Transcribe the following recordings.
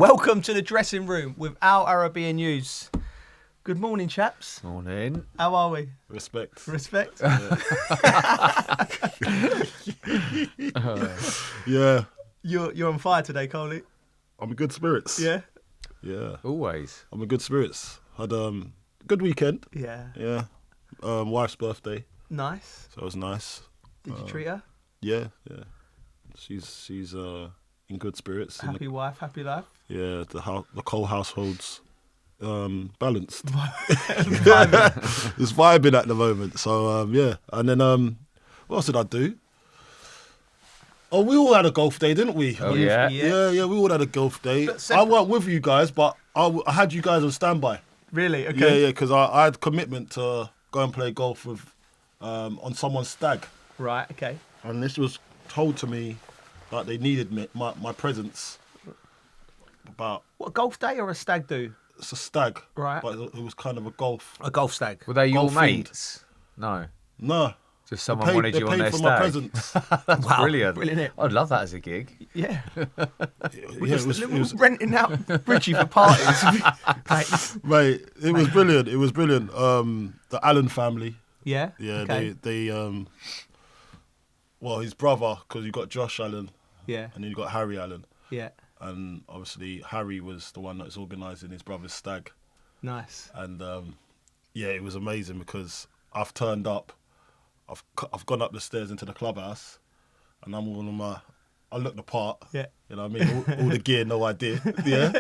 Welcome to the dressing room with Al Arabiya News. Good morning, chaps. Morning. How are we? Respect. Respect? Yeah. You're on fire today, Coley. I'm in good spirits. Yeah? Yeah. Always. I'm in good spirits. Had good weekend. Yeah. Yeah. Wife's birthday, Nice. so it was nice. Did you treat her? Yeah. She's in good spirits. Happy wife, happy life? Yeah. The whole household's balanced. It's vibing at the moment. So yeah. And then what else did I do? Oh, we all had a golf day, didn't we? Oh, yeah. Yeah, we all had a golf day. But I weren't with you guys, but I had you guys on standby. Really? Okay. Yeah, because I had commitment to go and play golf with on someone's stag. Right, okay. And this was told to me that they needed my presence. About What, golf day or a stag do? it's a stag, Right. but it was kind of a golf. A golf stag. Were they your Golf themed. mates? No. No, Just someone wanted you on they their paid for my stag. presence. That's Wow, brilliant. brilliant. I'd love that as a gig. Yeah. Yeah, it was renting out Richie for parties. Mate. mate. It was brilliant. It was brilliant. The Allen family. Yeah? Yeah, Okay. they well, his brother, because you got Josh Allen Yeah. and then you got Harry Allen. Yeah. And obviously Harry was the one that was organising his brother's stag. Nice. And yeah, it was amazing because I've turned up, I've gone up the stairs into the clubhouse, and I'm all on I look the part. Yeah. You know what I mean? All the gear, no idea. Yeah.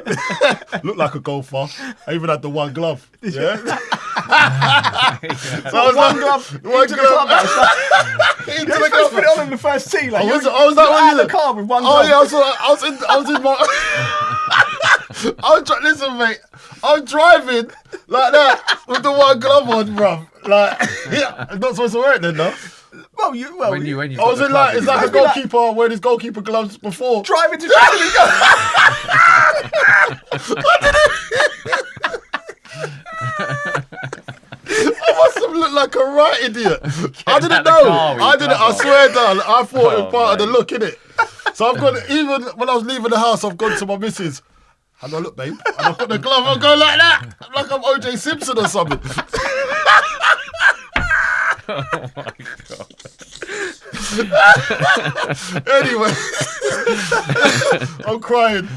Look like a golfer. I even had the one glove. Yeah. So I was One like, glove one into the glove. clubhouse. Into You're the supposed to put it clubhouse. on in the first tee. Like, I was you're that one out of either. the car with one Oh glove. yeah, I was in my. Listen, mate. I'm driving like that with the one glove on, bruv. Like, yeah, I'm not supposed to wear it then, though. When you I was in like, it's like a goalkeeper wearing his goalkeper gloves before. driving to training and go. I must have looked like a right idiot. I didn't out the know. car with I didn't. glove I on. swear down. I thought it was part of the mate. look, innit? So I've gone. Even when I was leaving the house, I've gone to my missus. How do I look, babe? And I've got the glove. I'm going like that, like I'm OJ Simpson or something. Oh my God. Anyway, I'm crying.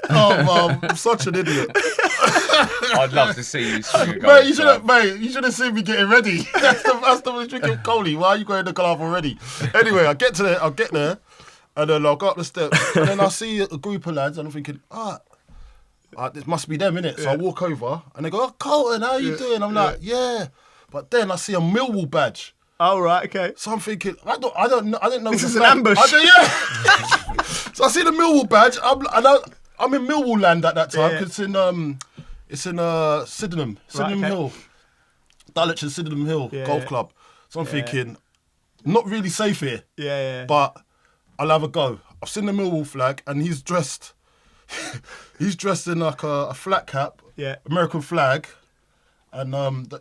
Oh, Mum, I'm such an idiot. I'd love to see you swing a golf Mate, you should have seen me getting ready. That's the drinking Coley. Why are you going to the club already? Anyway, I'll get there, and then I'll go up the steps, and then I see a group of lads, and I'm thinking, this must be them, innit? So I walk over, and they go, "Oh, Carlton, how you doing?" I'm like, "Yeah," but then I see a Millwall badge. Oh, right, okay. So I'm thinking, I didn't know This it was is a an badge. ambush. Yeah. So I see the Millwall badge. I'm in Millwall land at that time Yeah. because it's in Sydenham okay. Hill, Dulwich and Sydenham Hill Yeah, Golf yeah. Club. So I'm thinking, not really safe here, Yeah. but I'll have a go. I've seen the Millwall flag, and he's dressed in like a flat cap, Yeah. American flag. And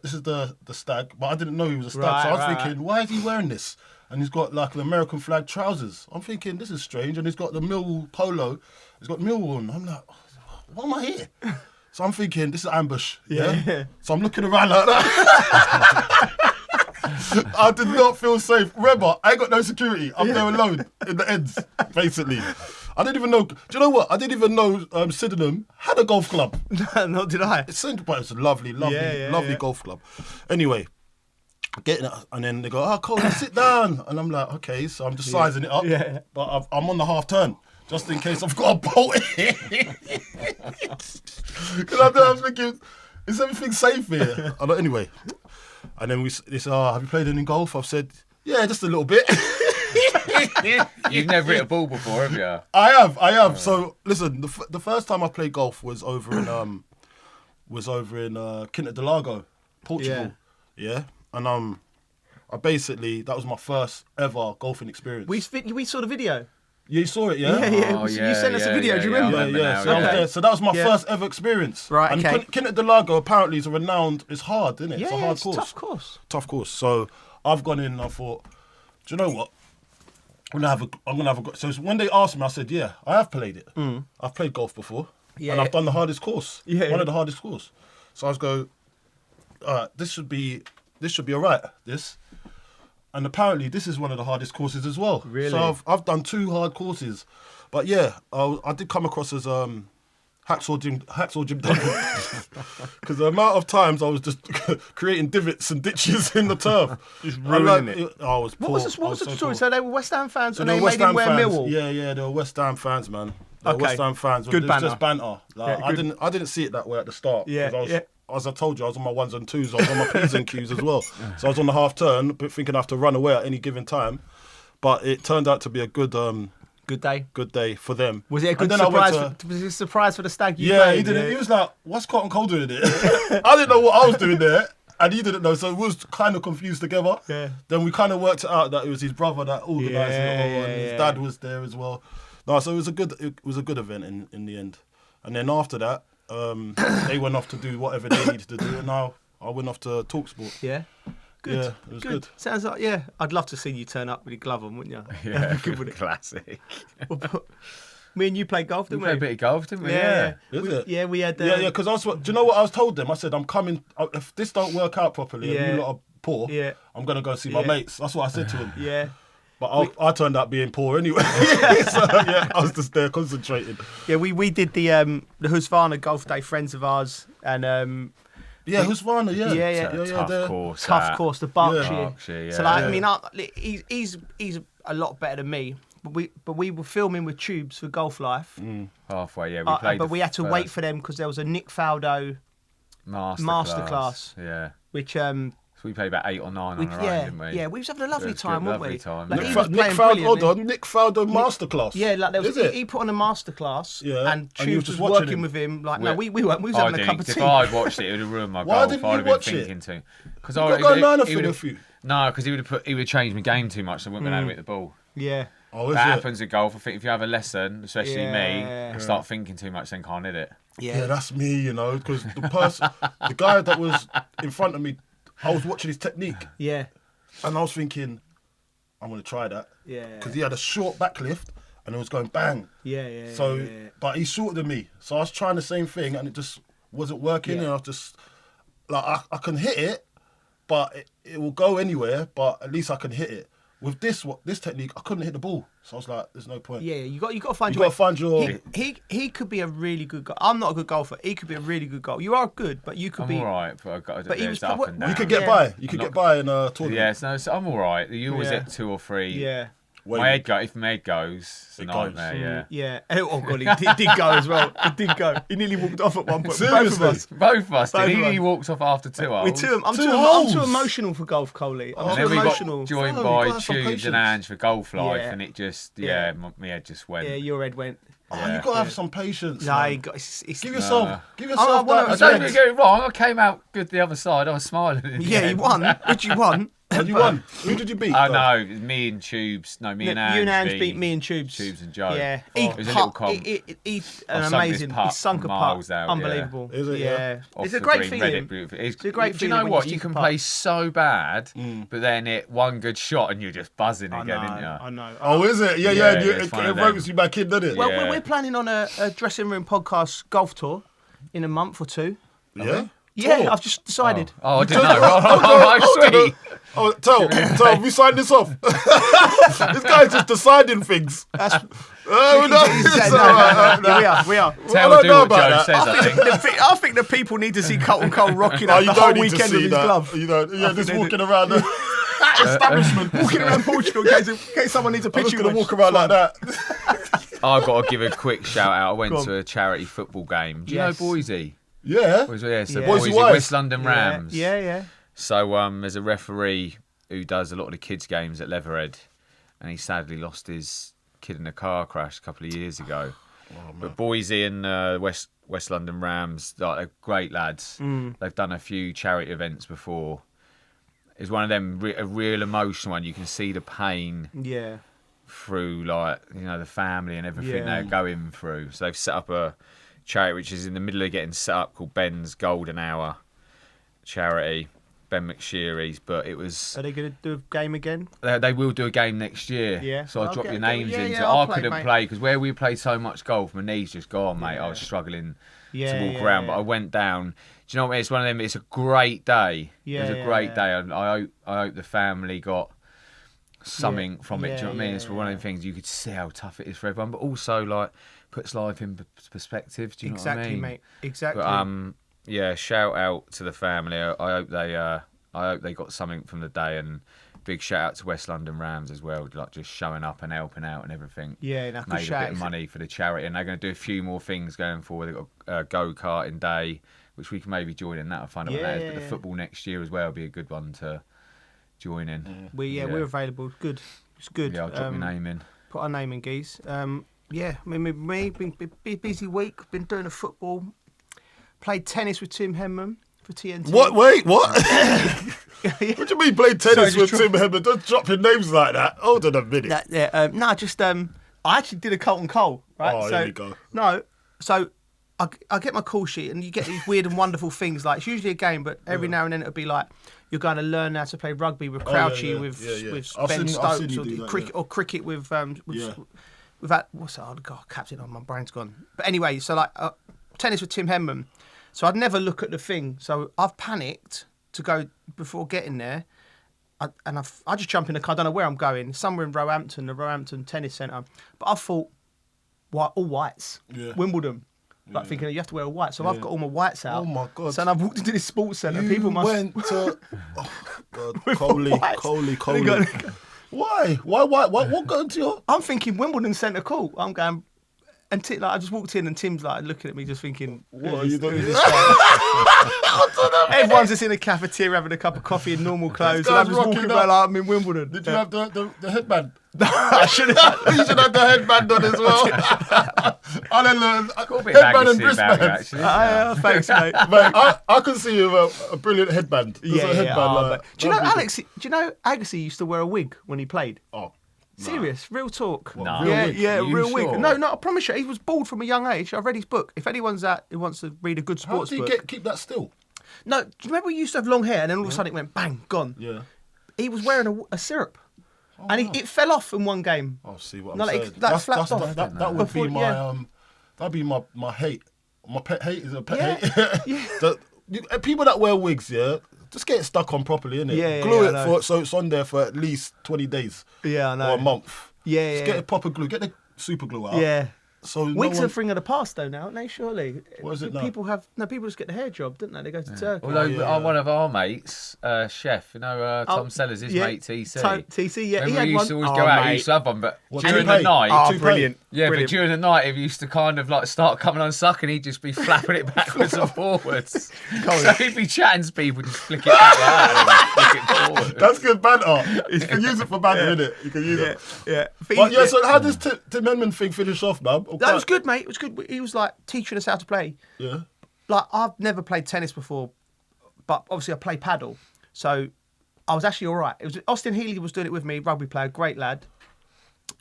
this is the stag, but I didn't know he was a stag. Right, so I was right, thinking, why is he wearing this? And he's got like the American flag trousers. I'm thinking, this is strange. And he's got the Millwall polo. He's got Millwall on. I'm like, why am I here? So I'm thinking, this is ambush. Yeah. So I'm looking around like that. I did not feel safe. Remember, I ain't got no security. I'm there alone in the ends, basically. I didn't even know. Do you know what? I didn't even know Sydenham had a golf club. No, did I? It seemed, but it's a lovely golf club. Anyway, getting it, and then they go, "Oh, Colin, sit down," and I'm like, "Okay." So I'm just sizing it up. Yeah. But I'm on the half turn just in case I've got a bolt. Because I was thinking, is everything safe here? Anyway, and then they said, "Oh, have you played any golf?" I've said, "Yeah, just a little bit." You've never hit a ball before, have you? I have. So listen, the first time I played golf was over in Quinta do Lago, Portugal. Yeah. And I basically, that was my first ever golfing experience. We saw the video. Yeah, you saw it, yeah? Yeah. Oh, You sent us a video. yeah, Do you yeah, I remember? remember Yeah. now, So, I was yeah. there. So that was my Yeah. first ever experience. Right, And okay. Quinta do Lago apparently is it's hard, isn't it? It's a hard course. Tough course. Tough course. So I've gone in and I thought, do you know what? I'm gonna have a go. So when they asked me, I said, yeah, I have played it. I've played golf before. Yeah. And I've done the hardest course. Yeah. One of the hardest course. So I was go, this should be all right, this. And apparently this is one of the hardest courses as well. Really? So I've done 2 hard courses. But yeah, I did come across as hacksaw Jim Duggan. Because the amount of times I was just creating divots and ditches in the turf. Just ruining it. I was poor. What was the story? Poor. So they were West Ham fans So and they they were West made him Ham wear fans. Millwall. Yeah, they were West Ham fans, man. They were Okay. West Ham fans. Good It was just banter. banter. Like, Yeah, I didn't see it that way at the start. Yeah, 'cause yeah. As I told you, I was on my 1s and 2s. I was on my P's and Q's as well. So I was on the half turn, but thinking I have to run away at any given time. But it turned out to be a good Good day. for them. Was it a good And then I went surprise? Was it a surprise for the stag? You Yeah, played? he didn't. He was like, "What's Carlton Cole doing there?" I didn't know what I was doing there, and he didn't know. So we was kind of confused together. Yeah. Then we kind of worked it out that it was his brother that organised it all, and his dad was there as well. No, so it was a good event in the end. And then after that, they went off to do whatever they needed to do, and now I went off to Talksport. Yeah. Good. Yeah, it was good. Sounds like, yeah. I'd love to see you turn up with your glove on, wouldn't you? Yeah, That'd be good, wouldn't it? classic. Me and you played golf, We didn't played a bit of golf, didn't we? Yeah. Is it? Yeah, we had. Yeah, because do you know what I was told them? I said, I'm coming. If this don't work out properly, Yeah. and you lot are poor, Yeah. I'm gonna go see my Yeah. mates. That's what I said to him. Yeah. But I turned out being poor anyway. So yeah, I was just there concentrating. Yeah, we did the Husqvarna Golf Day, friends of ours, and Yeah, Husqvarna, yeah. Yeah. Tough they're- course. tough that. course, the Berkshire. Berkshire, yeah. So like, I Yeah. mean, he's a lot better than me. But we were filming with tubes for Golf Life. Halfway, yeah. We played. But we had to wait for them because there was a Nick Faldo, masterclass. Yeah. which So we played about 8 or 9 on our own, didn't we? yeah, we was having a lovely It was time, good, weren't lovely we? time, Like, yeah. he was Nick playing Faldo, brilliantly. hold on, Nick Faldo masterclass. Yeah, like there was Is it? he put on a masterclass, Yeah, and and you were Tubes was just watching working him. with him. Like, no, we weren't. We was I having a cup of think tea. if I'd watched it, it would have ruined my Why golf. didn't I'd you have been watch it? thinking to. Because You've got to learn a thing would or have. few. No, because he would have changed my game too much. So I wouldn't have been able to hit the ball. Yeah, Oh, is That it? happens at golf. I think if you have a lesson, especially me, Yeah. I start thinking too much, then can't hit it. Yeah, that's me, you know, because the guy that was in front of me, I was watching his technique, yeah, and I was thinking, I'm going to try that. yeah, Because he had a short backlift, and it was going bang. yeah. So, yeah. but he's shorter than me. So I was trying the same thing, and it just wasn't working. Yeah. And I was just, like, I can hit it, but it will go anywhere, but at least I can hit it. With this technique, I couldn't hit the ball. So I was like, there's no point. Yeah, you got to find You your got to find your... He could be a really good golfer. I'm not a good golfer. He could be a really good golfer. You are good, but you could I'm be. all right, but I've got to But he there's was- up what- and what- down. You could get Yeah. by. You could get by in a tournament. Yes, no, so I'm all right. You always Yeah. hit 2 or 3. Yeah. Wait. If my head goes, it's a It nightmare, goes. yeah. Yeah. Oh god, he did go as well. He did go. He nearly walked off at one point. Both of Seriously? us. Both of us. Both Did of us. he walked off after 2 hours? I'm Two too holes. emotional for golf, Coley. I'm And too then we emotional. got joined Oh, you by gotta have some Tubes patience. and Ange for Golf Life, Yeah. and it just, Yeah. my head just went. Yeah, your head went. Oh, you got to have some patience. No, man. he got. It's, Give yourself I that. wanna- I don't even get it wrong. I came out good the other side. I was smiling. in the yeah, he end. won. Which you won. And you won. Who did you beat? Oh though? no, it was me and Tubes. No, me and Ange. You and Ange beat me and Tubes. Tubes and Joe. Yeah, It was a little comp. He I an sunk this amazing. putt He sunk a putt. miles out, yeah. Unbelievable. Is it, yeah? Off It's a the great green, read feeling. it beautifully. It's a great Do you know feeling when what? you You stick can a putt. play so bad, but then hit one good shot and you're just buzzing I again, know. isn't you? I know. Oh, is it? Yeah, Yeah, yeah. it's one It of them. ropes you back in, doesn't it? Well, Yeah. we're planning on a dressing room podcast golf tour in a month or 2. Yeah. Yeah, Tour? I've just decided. Oh, I didn't know. Oh, sweet. Oh, tell, we signed this off. This guy's just deciding things. That's, Oh, no, it's all right, no. yeah, we are. Tell I or don't do know what about Joe that. says, I think. I think the people need to see Carlton Cole rocking Oh, out you the whole don't need to weekend with see his that. glove. You don't. Yeah, just they walking around the establishment. Walking around Portugal in case someone needs a I'm picture. just gonna walk around like that. I've got to give a quick shout out. I went Go on. to a charity football game. Do you Yes. know Boise? Yeah. Yeah, so Yeah. Boise, Boise Wise. West London Rams. Yeah. So there's a referee who does a lot of the kids' games at Leatherhead, and he sadly lost his kid in a car crash a couple of years ago. But Boise and West London Rams, they're great lads. They've done a few charity events before. It's one of them, a real emotional one. You can see the pain Yeah. through, the family and everything Yeah. they're going through. So they've set up a charity which is in the middle of getting set up called Ben's Golden Hour charity. Ben McSherry's, but it was. Are they going to do a game again? They will do a game next year. Yeah. So I'll drop your names in. yeah, So I'll I play, couldn't mate. play because where we played so much golf, my knees just gone, mate. I was struggling to walk around, but I went down. Do you know what I mean? It's one of them. It's a great day. Yeah, it was a great day. I hope the family got something from it. Do you know what I mean? It's one of them things you could see how tough it is for everyone, but also like puts life in perspective. Do you know what I mean? Mate. Exactly. But yeah, shout out to the family. I hope they got something from the day, and big shout out to West London Rams as well, like just showing up and helping out and everything. Yeah, no, good made a shout. bit of money for the charity, and they're going to do a few more things going forward. They've got a go-karting day, which we can maybe join in. That'll find out what that is. But the football next year as well will be a good one to join in. We're available. Good. It's good. Yeah, I'll drop your name in. Put our name in, geez. Yeah, I mean, me, been busy week. Been doing the football. Played tennis with Tim Henman for TNT. What? Wait, what? What do you mean play tennis with Tim Henman? Don't drop your names like that. Hold on a minute. I actually did a Carlton Cole, right? Oh, here we go. No, so I get my call sheet and you get these weird and wonderful things. Like, it's usually a game, but every now and then it'll be like, you're going to learn how to play rugby with Crouchy, with Ben Stokes, or cricket with that, what's that? Oh, God, captain, my brain's gone. But anyway, so like tennis with Tim Henman. So I'd never look at the thing. So I've panicked to go before getting there. I just jump in the car. I don't know where I'm going. Somewhere in Roehampton, the Roehampton Tennis Centre. But I thought, all whites. Yeah. Wimbledon. Like thinking you have to wear a white. So I've got all my whites out. Oh my God. So then I've walked into this sports centre. You People must went to... Oh, God. With Coley. whites. Why? What got into your... I'm thinking Wimbledon Centre court. I'm going... And I just walked in and Tim's like looking at me just thinking... What are you doing? Everyone's just in the cafeteria having a cup of coffee in normal clothes. And I'm just walking around like I'm in Wimbledon. Did you have the headband? I should have. You should have the headband on as well. I don't know. Got a bit of Headband and Agassi about you, wristbands. actually. Thanks, mate. Mate, I can see you with a brilliant headband. There's a headband. Do you know Agassi used to wear a wig when he played? Oh. Serious, real talk. No. Real wig. Sure? No, I promise you, he was bald from a young age. I've read his book. If anyone's who wants to read a good How sports did book. he keep that still? No, do you remember we used to have long hair and then all of a sudden it went bang, gone? Yeah. He was wearing a syrup. And it fell off in one game. I'll see what No, I'm like, saying. that flapped off. That would be my that'd be my hate. My pet hate is a pet hate. People that wear wigs, just get it stuck on properly, innit? Yeah, Glue it so it's on there for at least 20 days. Yeah, I know. Or a month. Yeah. Just get it proper glue. Get the super glue out. Yeah. So wigs are a thing of the past though now, aren't they? Surely. What is it now? People just get the hair job, don't they? They go to Turkey. Although one of our mates, chef, Tom Sellers, his mate TC. TC, yeah. Remember he he used to always go out. He used to have one, but What, during toupee? the night, Oh, brilliant. Yeah, Brilliant. but during the night, he used to kind of like start coming unstuck, and he'd just be flapping it backwards and forwards. So he'd be chatting to people, just flick it back like that, and flick it forward. That's good banter. You can use it for banter, innit? You can use it. Yeah. But so how does Tim Henman thing finish off, man? That was good, mate. It was good. He was like teaching us how to play. Yeah. Like, I've never played tennis before, but obviously I play paddle. So I was actually all right. It was Austin Healy was doing it with me, rugby player, great lad.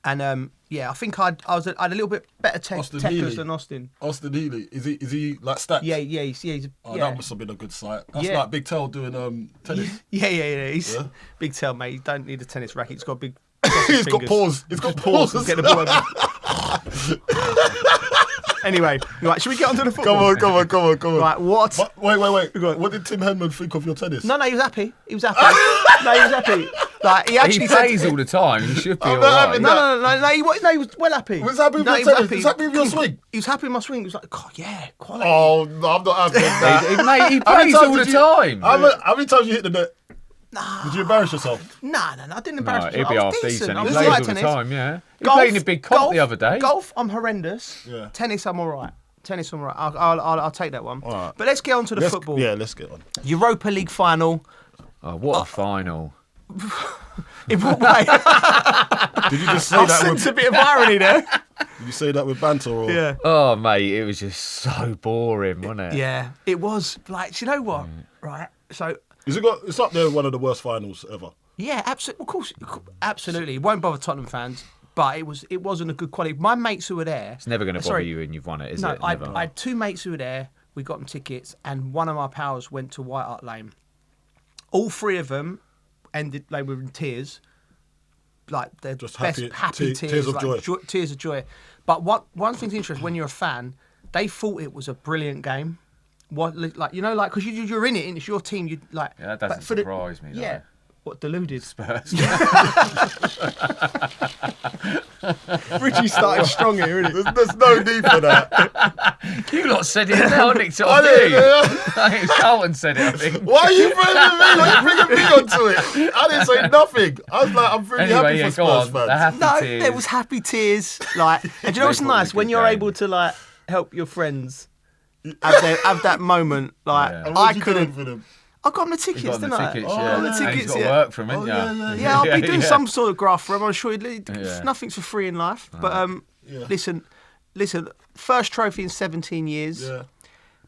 And I think I had a little bit better techers than Austin. Austin Healy, is he like stats? Yeah, he's That must have been a good sight. That's like Big Tell doing tennis. Yeah. He's big tail, mate. You don't need a tennis racket. He's got big. He's got paws. He's got paws. Get the ball over. Anyway, right, should we get onto the football? Come on. Right, what? Wait. What did Tim Henman think of your tennis? No, he was happy. No, he was happy. Like, he actually plays all the time. He should be I'm all not right. having No, he was well happy. He was happy with your tennis. He was happy with your swing. He was happy with my swing. He was like, God, yeah, quality. Oh, no, I'm not having that. Mate, he plays all the time. How many times you hit the net? Nah. Did you embarrass yourself? No, I didn't embarrass myself. He'd be I half was decent. I He was plays all right all the tennis. time, yeah. He played in a big comp the other day. Golf, I'm horrendous. Yeah. Tennis, I'm all right. I'll take that one. All right. But let's get on to the football. Yeah, let's get on. Europa League final. Oh, what a final. In what way? Did you just say I that sensed with? a bit of irony there. Did you say that with banter or? Yeah. Oh, mate, it was just so boring, wasn't it? Yeah, it was. Like, do you know what? Right. So. It's up there, one of the worst finals ever. Yeah, absolutely. Of course, absolutely. It won't bother Tottenham fans, but it wasn't a good quality. My mates who were there. It's never going to bother you when you've won it, is it? No, I had two mates who were there. We got them tickets, and one of my pals went to White Hart Lane. All three of them ended. They were in tears, like they're just happy tears, tears of like joy. Tears of joy. But one thing's interesting when you're a fan, they thought it was a brilliant game. Because you're in it, and it's your team. You like. Yeah, that doesn't surprise me. Yeah. What, deluded? Spurs. Richie started strong here, isn't it? There's no need for that. You lot said it now, Nick. I think Carlton said it, I think. Why are you bringing me onto it? I didn't say nothing. I was like, I'm really happy for Spurs fans. No, there was happy tears. Like, and do you know what's nice? When you're able to, like, help your friends have that moment. Like, I couldn't. I got him the tickets, didn't I? Tickets, yeah. The tickets, he's got to work for him, isn't you? Yeah, I'll be doing some sort of graft for him. I'm sure nothing's for free in life. But listen, first trophy in 17 years. Yeah.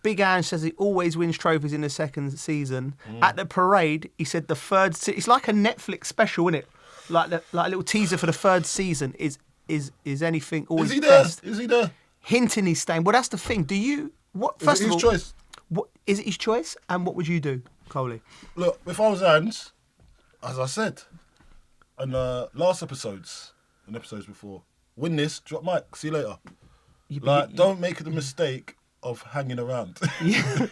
Big Ange says he always wins trophies in the second season. At the parade, he said the third. It's like a Netflix special, isn't it? Like a little teaser for the third season. Is anything always best? Is he there? Hinting he's staying. Well, that's the thing. Do you? What? First of all, choice. What is it? His choice? And what would you do, Coley? Look, if I was Ange, as I said, in last episodes and episodes before, win this, drop mic, see you later. Don't make the mistake of hanging around.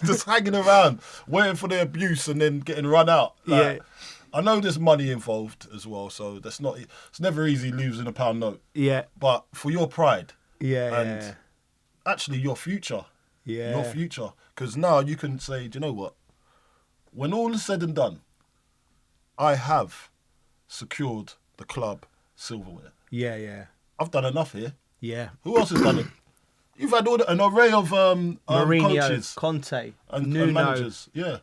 Just hanging around, waiting for the abuse and then getting run out. I know there's money involved as well, so it's never easy losing a pound note. Yeah. But for your pride. And actually your future. Yeah. Your future. Because now you can say, do you know what? When all is said and done, I have secured the club silverware. Yeah. I've done enough here. Yeah. Who else has done it? You've had an array of Mourinho, coaches, Conte, and managers. Yeah.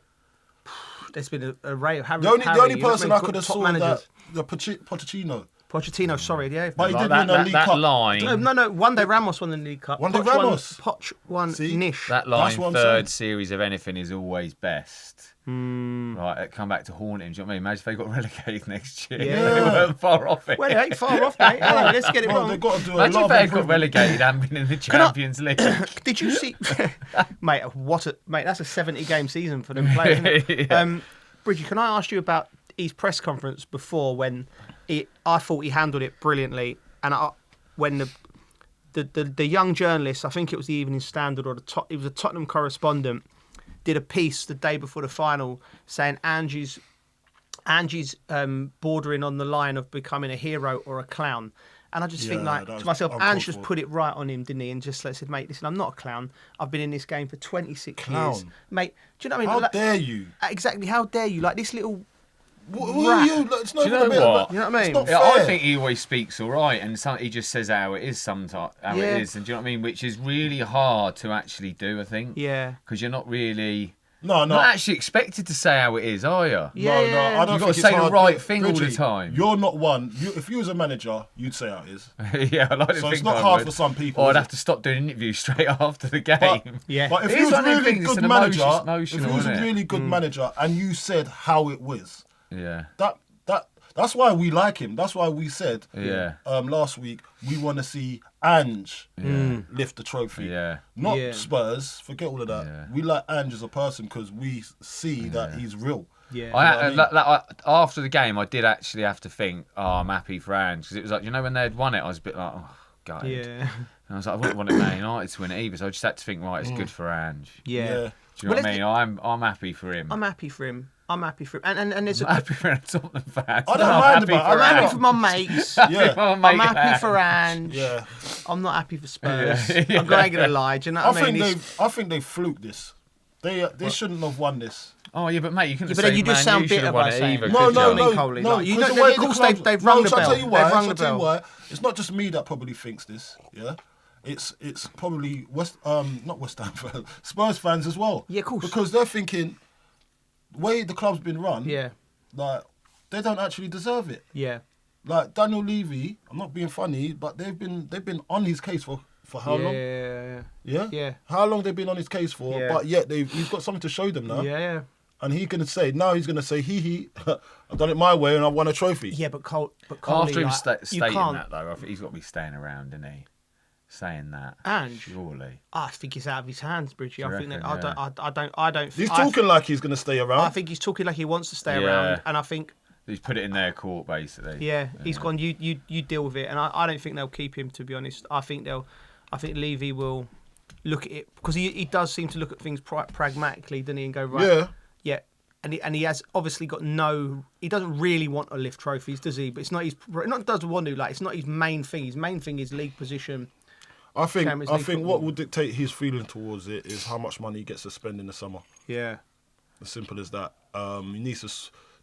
There's been an array of The only person I could have saw that Pochettino. Pochettino, sorry, yeah. But he did win the League Cup. Line. No. One day Ramos won the League Cup. Poch won Nish. That line, third series of anything is always best. Right, come back to haunt him. Do you know what I mean? Imagine if they got relegated next year. Yeah. They weren't far off it. Well, they ain't far off, mate. Hey, let's get it wrong. They've got to do Imagine if they got relegated and been in the Champions League. Did you see... mate, that's a 70-game season for them players, isn't it? Yeah. Bridgie, can I ask you about his press conference before I thought he handled it brilliantly, and when the young journalist, I think it was the Evening Standard or it was a Tottenham correspondent, did a piece the day before the final saying Ange's bordering on the line of becoming a hero or a clown. And I just think to myself, Ange just put it right on him, didn't he? And just said, mate, listen, I'm not a clown. I've been in this game for 26 years. Mate, do you know what I mean? How dare you? Exactly, how dare you? Like this little... Who are you? It's not do you know what? You know what I mean? I think he always speaks all right, and he just says how it is sometimes, it is, and do you know what I mean? Which is really hard to actually do, I think. Yeah. Because you're not really... not actually expected to say how it is, are you? Yeah. I don't You've got to say the right thing all the time. You're not one. If you was a manager, you'd say how it is. Yeah, I like to so think it's not I hard would. for some people. Or I'd have to stop doing interviews straight after the game. But if you was a really good manager, and you said how it was, that's why we like him. That's why we said last week we want to see Ange lift the trophy. Yeah. Not Spurs. Forget all of that. Yeah. We like Ange as a person because we see that he's real. Yeah. After the game, I did actually have to think, I'm happy for Ange. Because it was like, when they had won it, I was a bit like, oh, God. Yeah. And I was like, I wouldn't want Man United to win it either. So I just had to think, right, it's good for Ange. Yeah. Do you know what I mean? I'm happy for him. I'm happy for him. And there's I'm happy for Tottenham fans. I don't mind I'm happy for my mates. I'm happy for Ange. Yeah. I'm not happy for Spurs. I'm not going to lie. Do you know what I mean? I think they fluked this. They shouldn't have won this. Oh yeah, but mate, you couldn't but say then you just sound bitter by saying either. No. You know, of course they've rung the bell. I'll tell you why. It's not just me that probably thinks this. Yeah. It's probably not West Ham fans, Spurs fans as well. Yeah, of course. Because they're thinking, the way the club's been run, like they don't actually deserve it. Yeah. Like Daniel Levy, I'm not being funny, but they've been on his case for how long? Yeah. How long they've been on his case for? Yeah. But yet he's got something to show them now. Yeah. And he's gonna say I've done it my way and I won a trophy. Yeah, but Cole, after him stating can't. that though, I think he's got to be staying around, isn't he? saying that. Ange, surely. I think it's out of his hands, Bridgie. I think reckon, that I don't. He's talking like he's going to stay around. I think he's talking like he wants to stay around, and I think he's put it in their court basically. Yeah, he's gone. You deal with it, and I don't think they'll keep him. To be honest, I think Levy will look at it because he does seem to look at things pragmatically, doesn't he? And go right. Yeah. And he has obviously got he doesn't really want to lift trophies, does he? But it's not doesn't want to, like, it's not his main thing. His main thing is league position. I think what will dictate his feeling towards it is how much money he gets to spend in the summer. Yeah. As simple as that.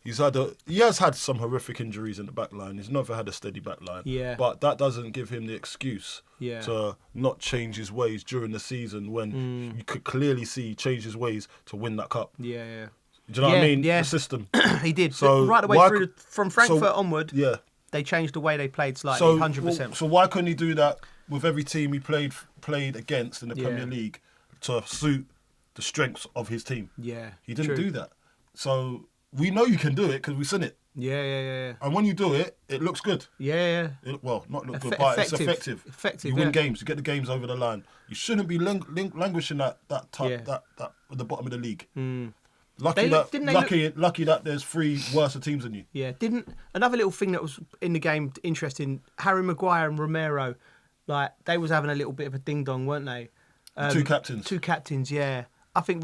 He has had some horrific injuries in the back line. He's never had a steady back line. Yeah. But that doesn't give him the excuse to not change his ways during the season when you could clearly see he changed his ways to win that cup. Yeah. Do you know what I mean? Yeah. The system. He did. So right away from Frankfurt onward, they changed the way they played slightly, 100%. So why couldn't he do that with every team he played against in the Premier League to suit the strengths of his team? Yeah. He didn't do that. So we know you can do it because we've seen it. Yeah. And when you do it, it looks good. Yeah. Not look good, but it's effective. Effective. You win games. You get the games over the line. You shouldn't be languishing at that at the bottom of the league. Lucky that there's 3 worse teams than you. Yeah. Another little thing that was in the game interesting? Harry Maguire and Romero, like they was having a little bit of a ding dong, weren't they? 2 captains. 2 captains. Yeah. I think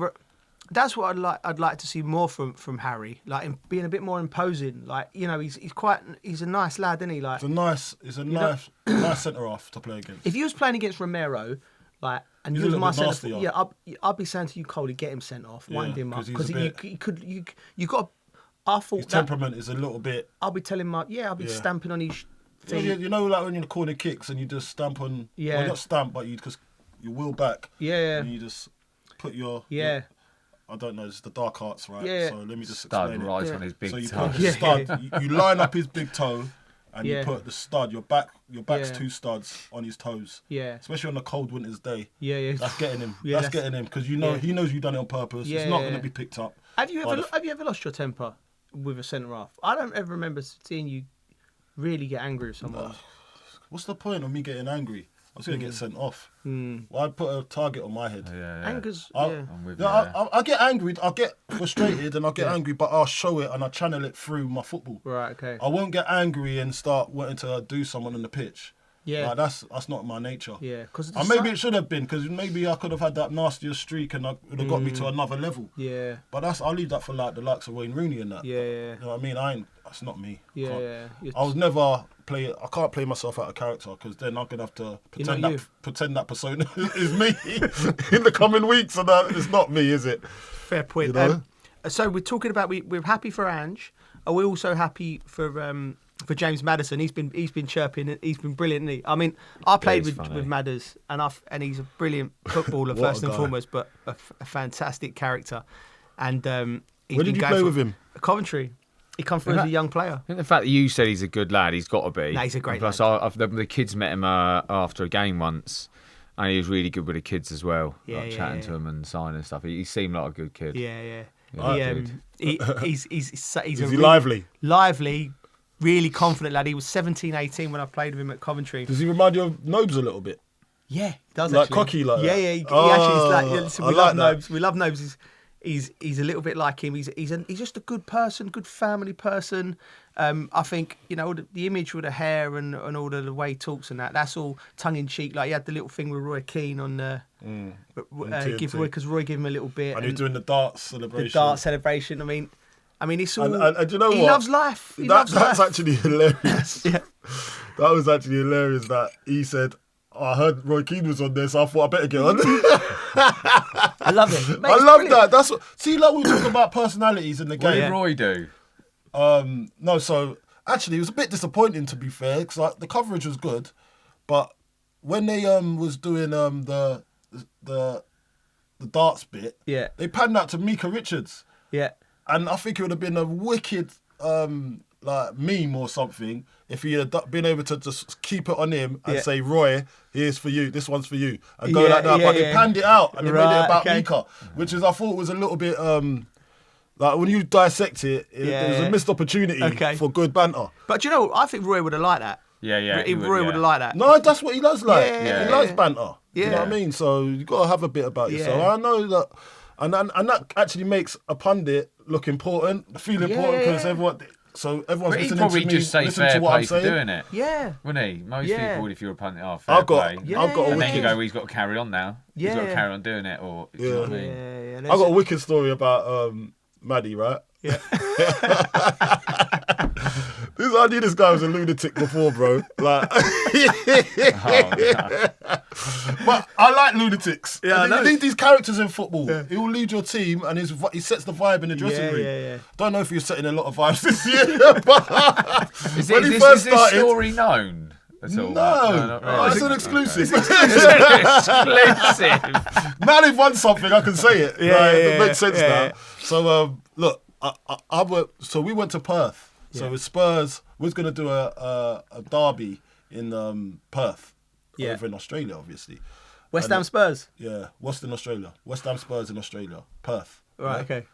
that's what I'd like to see more from Harry, like him being a bit more imposing. Like, you know, he's a nice lad, isn't he? Like he's a nice centre half to play against. If he was playing against Romero, like, and he's you was my centre, I'd be saying to you, Coley, get him sent off, wind him up, because you got. I thought his temperament is a little bit. I'll be telling I'll be stamping on his thing. You know, like when you're in the corner kicks and you just stamp on. Yeah. Well, not stamp, but you wheel back. Yeah. And you just put your. Yeah. I don't know, it's the dark arts, right? Yeah. So let me just stud explain right it. on his big so you toe. put the stud, you line up his big toe, and you put the stud, your back's 2 studs on his toes. Yeah. Especially on a cold winter's day. Yeah. That's getting him. That's getting him because he knows you've done it on purpose. It's not going to be picked up. Have you ever lost your temper with a centre half? I don't ever remember seeing you really get angry with someone. What's the point of me getting angry? I was going to get sent off. Well, I'd put a target on my head. Anger's, I'm with you. I get angry, I get frustrated and I get angry, but I'll show it and I channel it through my football. Right, okay. I won't get angry and start wanting to do someone on the pitch. Yeah. Like, that's not my nature. Yeah. And maybe it should have been, because maybe I could have had that nastier streak and it would have got me to another level. Yeah. But I'll leave that for like the likes of Wayne Rooney and that. Yeah. You know what I mean? That's not me. Yeah. I was never I can't play myself out of character because then I'm gonna have to pretend that persona is me in the coming weeks, and it's not me, is it? Fair point. You know? So we're talking about we're happy for Ange. Are we also happy for James Maddison? He's been chirping. He's been brilliant, isn't he? I mean, I played with Madders, and he's a brilliant footballer first and foremost, but a fantastic character. And where did you play with him? Coventry. He come through as a young player. I think the fact that you said he's a good lad, he's got to be. No, he's a great lad. Plus, the kids met him after a game once, and he was really good with the kids as well. Chatting to them and signing stuff. He seemed like a good kid. He's lively? Lively, really confident lad. He was 17, 18 when I played with him at Coventry. Does he remind you of Nobes a little bit? Yeah, he does. Like actually. cocky, like yeah, that? yeah. He actually is like. Yeah, so we love that. Nobes. We love Nobes. He's a little bit like him. He's just a good person, good family person. I think, you know, the image with the hair and all the way he talks and that's all tongue in cheek. Like he had the little thing with Roy Keane on because Roy gave him a little bit. And he's doing the darts celebration. I mean, it's all. And you know he what? loves life. That's actually hilarious. Yeah. That was actually hilarious. That he said, I heard Roy Keane was on there, so I thought I better get on. I love it. Mate, I love that. That's what. See, like we talk about personalities in the game. What did Roy do? No, so actually, it was a bit disappointing to be fair, because like the coverage was good, but when they was doing the darts bit, they panned that to Mika Richards. Yeah. And I think it would have been a wicked like meme or something if he had been able to just keep it on him and say, Roy, here's for you, this one's for you, and go like that. But they panned it out and they made it about Mika, which is, I thought was a little bit like when you dissect it, it was a missed opportunity for good banter. But you know, I think Roy would have liked that. Yeah. Roy would have liked that. No, that's what he does like. Yeah. He likes banter. Yeah. You know what I mean? So you got to have a bit about yourself. I know that, and that actually makes a pundit look important, feel important because everyone's But he'd listening probably to me, just say listen fair to what I'm play for saying. doing it. Yeah. Wouldn't he? Most people, if you're a pundit, fair I've play. got a And then you wicked. go, well, he's got to carry on now. He's got to carry on doing it, or do you know what I mean? Yeah. I've got a wicked story about Maddie, right? Yeah. I knew this guy was a lunatic before, bro. Like, but I like lunatics. Yeah, I know. You need these characters in football. Yeah. He will lead your team, and he sets the vibe in the dressing room. Yeah. Don't know if you're setting a lot of vibes this year, but Is when he this first started, story known? At all? No, really. it's an exclusive. Exclusive. Now they've won something, I can say it. It makes sense now. Yeah. So look, so we went to Perth. So with Spurs, we was going to do a derby in Perth, over in Australia, obviously. West Ham Spurs? Yeah, Western Australia. West Ham Spurs in Australia, Perth. Right, okay.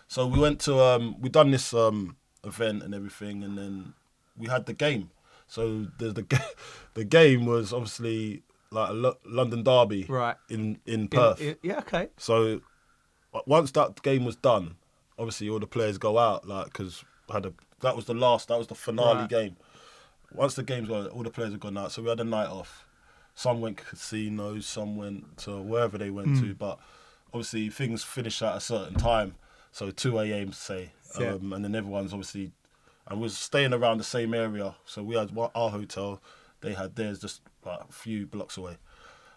So we went to, we done this event and everything, and then we had the game. So the game was obviously like a London derby in Perth. Yeah, okay. So once that game was done, obviously all the players go out, like, because that was the finale game. Once the game's gone, all the players have gone out. So we had a night off. Some went casinos, some went to wherever they went to, but obviously things finish at a certain time. So 2 a.m. say, and then everyone's obviously, and we're staying around the same area. So we had our hotel, they had theirs just like a few blocks away,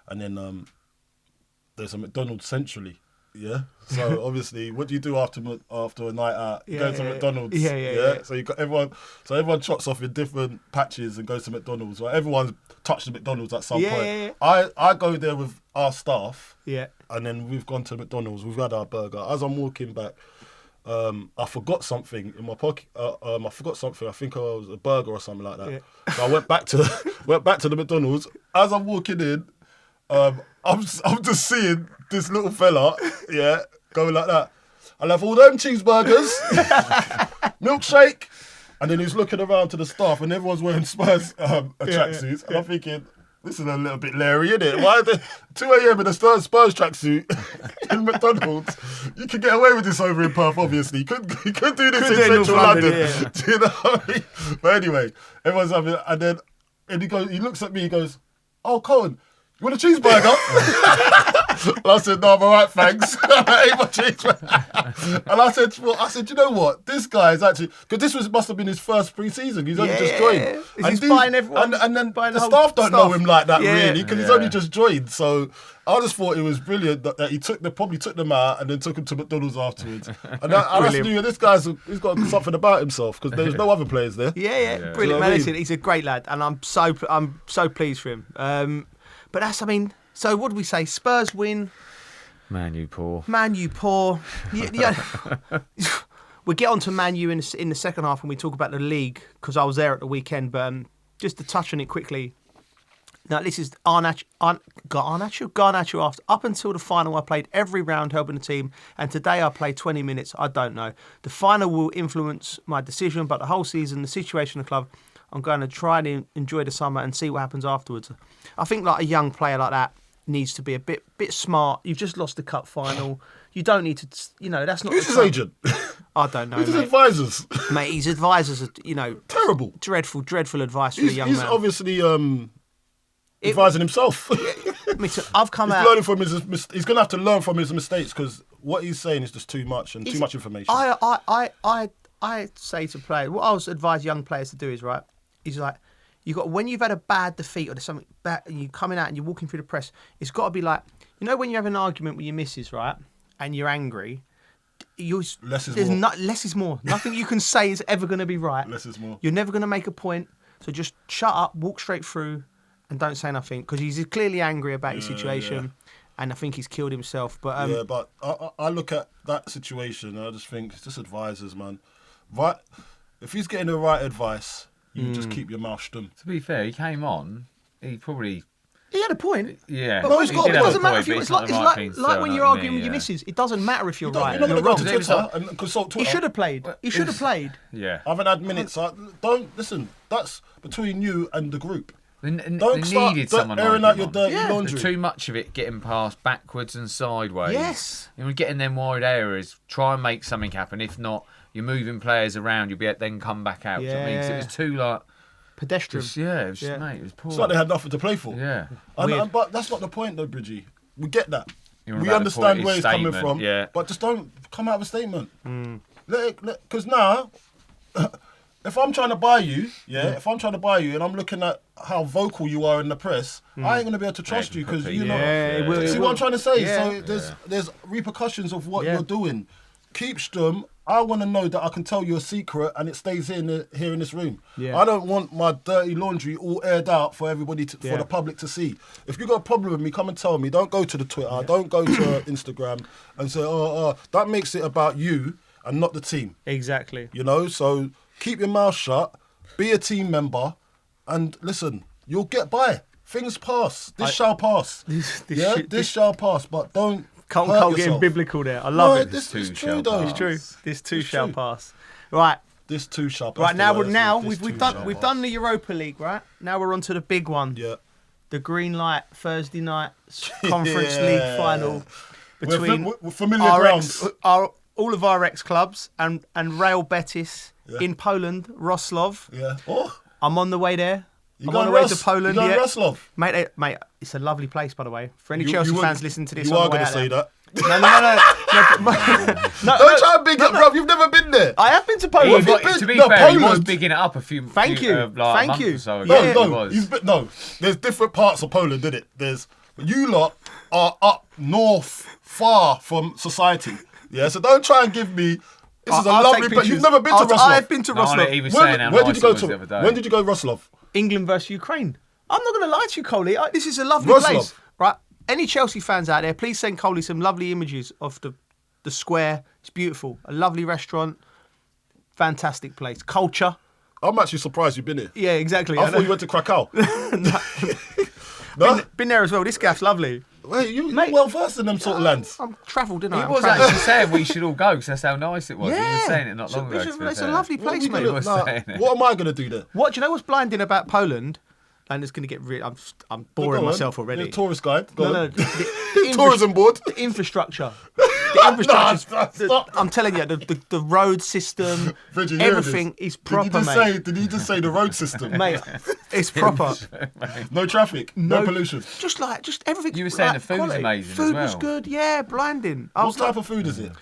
and then there's a McDonald's centrally. Yeah. So obviously, what do you do after a night out? You go to McDonald's. Yeah. So you got everyone. So everyone trots off in different patches and goes to McDonald's. Well, everyone's touched the McDonald's at some point. I go there with our staff. Yeah. And then we've gone to McDonald's. We've had our burger. As I'm walking back, I forgot something in my pocket. I forgot something. I think it was a burger or something like that. Yeah. So I went back to the McDonald's. As I'm walking in, I'm just seeing this little fella, going like that. I'll have all them cheeseburgers, milkshake, and then he's looking around to the staff, and everyone's wearing Spurs tracksuits, and I'm thinking, this is a little bit leery, isn't it? Why the 2 a.m. in a Spurs tracksuit in McDonald's? You can get away with this over in Perth, obviously. You could do this in Central London. Do you know what I mean? But anyway, everyone's having, and he looks at me, he goes, "Oh, Colin, you want a cheeseburger?" And I said, "No, I'm all right, thanks." I ate my cheeseburger. And I said, you know what? This guy is actually, because this must have been his first pre-season. He's only just joined. He's buying everyone. And then the staff don't know him like that, really, because he's only just joined. So I just thought it was brilliant that he probably took them out and then took them to McDonald's afterwards. And I just knew this he's got something about himself, because there's no other players there. Yeah. Brilliant, man. Listen, he's a great lad, and I'm so pleased for him. But so what do we say? Spurs win. Man U poor. Yeah. We'll get on to Man U in the second half when we talk about the league, because I was there at the weekend. But just to touch on it quickly. Now, this is Garnacho after. Up until the final, I played every round helping the team, and today I played 20 minutes. I don't know. The final will influence my decision, but the whole season, the situation of the club, I'm going to try and enjoy the summer and see what happens afterwards. I think like a young player like that needs to be a bit smart. You've just lost the cup final. You don't need to, that's not... Who's his agent? I don't know, Who's his advisors? Mate, his advisors are, terrible. Dreadful advice for a young man. He's obviously advising himself. I've come out... Learning from he's going to have to learn from his mistakes, because what he's saying is just too much and too much information. I say to players, what I always advise young players to do is, right, is like, when you've had a bad defeat or there's something bad and you're coming out and you're walking through the press, it's got to be like, when you have an argument with your missus, right, and you're angry, less is more. Nothing you can say is ever going to be right. Less is more. You're never going to make a point, so just shut up, walk straight through, and don't say nothing, because he's clearly angry about his situation, and I think he's killed himself. But but I look at that situation and I just think it's just advisors, man. Right, if he's getting the right advice, you just keep your mouth shut. To be fair, he came on. He probably He had a point. Yeah. But No, he's got a it doesn't point, matter if you. It's like when you're arguing with your missus. It doesn't matter if you're right. You're not going to go to wrong. Twitter and consult Twitter. He should have played. He should have played. Yeah. I haven't had minutes. Don't listen. That's between you and the group. They Start needed someone airing like out your him dirty on. laundry. There's too much of it getting passed backwards and sideways. Yes. You know, getting them wide areas, try and make something happen. If not, you're moving players around, you'll be then come back out. Yeah. Do you know what I mean? 'Cause it was too like Pedestrian. it was mate, it was poor. It's like they had nothing to play for. Yeah. But that's not the point, though, Bridgie. We get that. We about understand the where it's coming statement, from. yeah. But just don't come out of a statement. Because now, if I'm trying to buy you, if I'm trying to buy you and I'm looking at how vocal you are in the press, I ain't going to be able to trust you because you know. See what I'm trying to say? Yeah. So there's repercussions of what you're doing. Keep Sturm. I want to know that I can tell you a secret and it stays here in this room. Yeah. I don't want my dirty laundry all aired out for everybody for the public to see. If you got a problem with me, come and tell me. Don't go to the Twitter. Don't go to Instagram and say, that makes it about you and not the team. Exactly. You know, so keep your mouth shut, be a team member, and listen, you'll get by. Things pass. This shall pass. This shall pass, but don't Carlton getting biblical there. I love it. This is true, though. It's true. This too shall pass. Right. This too shall pass. Right, now we've done the Europa League, right? Now we're on to the big one. Yeah. The green light Thursday night Conference League final between we're familiar grounds. All of our ex-clubs and Real Betis in Poland, Wrocław. Yeah. Oh. I'm on the way there. I'm on the way to Poland. You going Wrocław? Mate, it's a lovely place, by the way. For any Chelsea fans listening to this, you are going to say that. No. Don't try and big it, bro. You've never been there. I have been to Poland. To be fair, he was bigging it up a few. Thank you. Month or so ago. There's different parts of Poland, isn't it? You lot are up north, far from society. Yeah, so don't try and give me. This is a lovely place. You've never been to Wrocław. I've been to Wrocław. He was saying how nice it was the other day. When did you go to Wrocław? England versus Ukraine. I'm not going to lie to you, Coley. This is a lovely place. Right? Any Chelsea fans out there, please send Coley some lovely images of the square. It's beautiful. A lovely restaurant. Fantastic place. Culture. I'm actually surprised you've been here. Yeah, exactly. I thought you went to Krakow. No? Been there as well. This gaff's lovely. Wait, you're well versed in them sort of lands. I'm travelled, didn't I? He was actually saying we should all go because that's how nice it was. Yeah. He was saying it not long ago. It's a lovely place, mate. What am I going to do there? What do you know what's blinding about Poland? And it's going to get really. I'm boring myself already. The tourist guide. No. The tourism board. The infrastructure. The infrastructure. I'm telling you, the road system, Bridget, everything is proper, mate. Did you just say the road system? Mate, it's proper. No traffic, no pollution. Just everything. You were saying the food's amazing Food as well. was good, yeah, blinding. What type of food is it?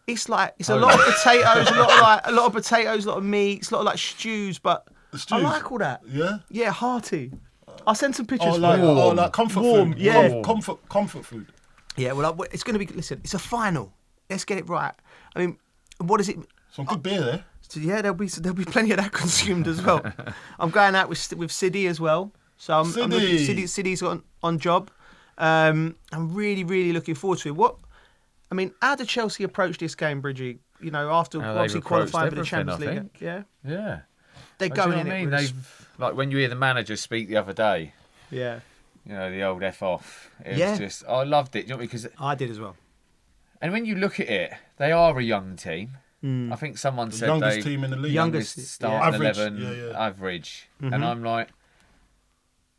It's a lot of potatoes, a lot of potatoes, a lot of meats, a lot of stews, but I like all that. Yeah? Yeah, hearty. I'll send some pictures. Like comfort food. Yeah. Comfort food. Yeah, well, it's going to be. Listen, it's a final. Let's get it right. I mean, what is it? Some good beer there. So yeah, there'll be plenty of that consumed as well. I'm going out with Siddy as well. So Siddy's on job. I'm really, really looking forward to it. How did Chelsea approach this game, Bridgie? You know, after obviously qualifying for the Champions League. Yeah. They're going in it. Like when you hear the manager speak the other day. Yeah. You know, the old F off. It was just, I loved it. You know, because I did as well. And when you look at it, they are a young team. I think someone said youngest team in the league. Youngest starting 11 average. Average. And I'm like,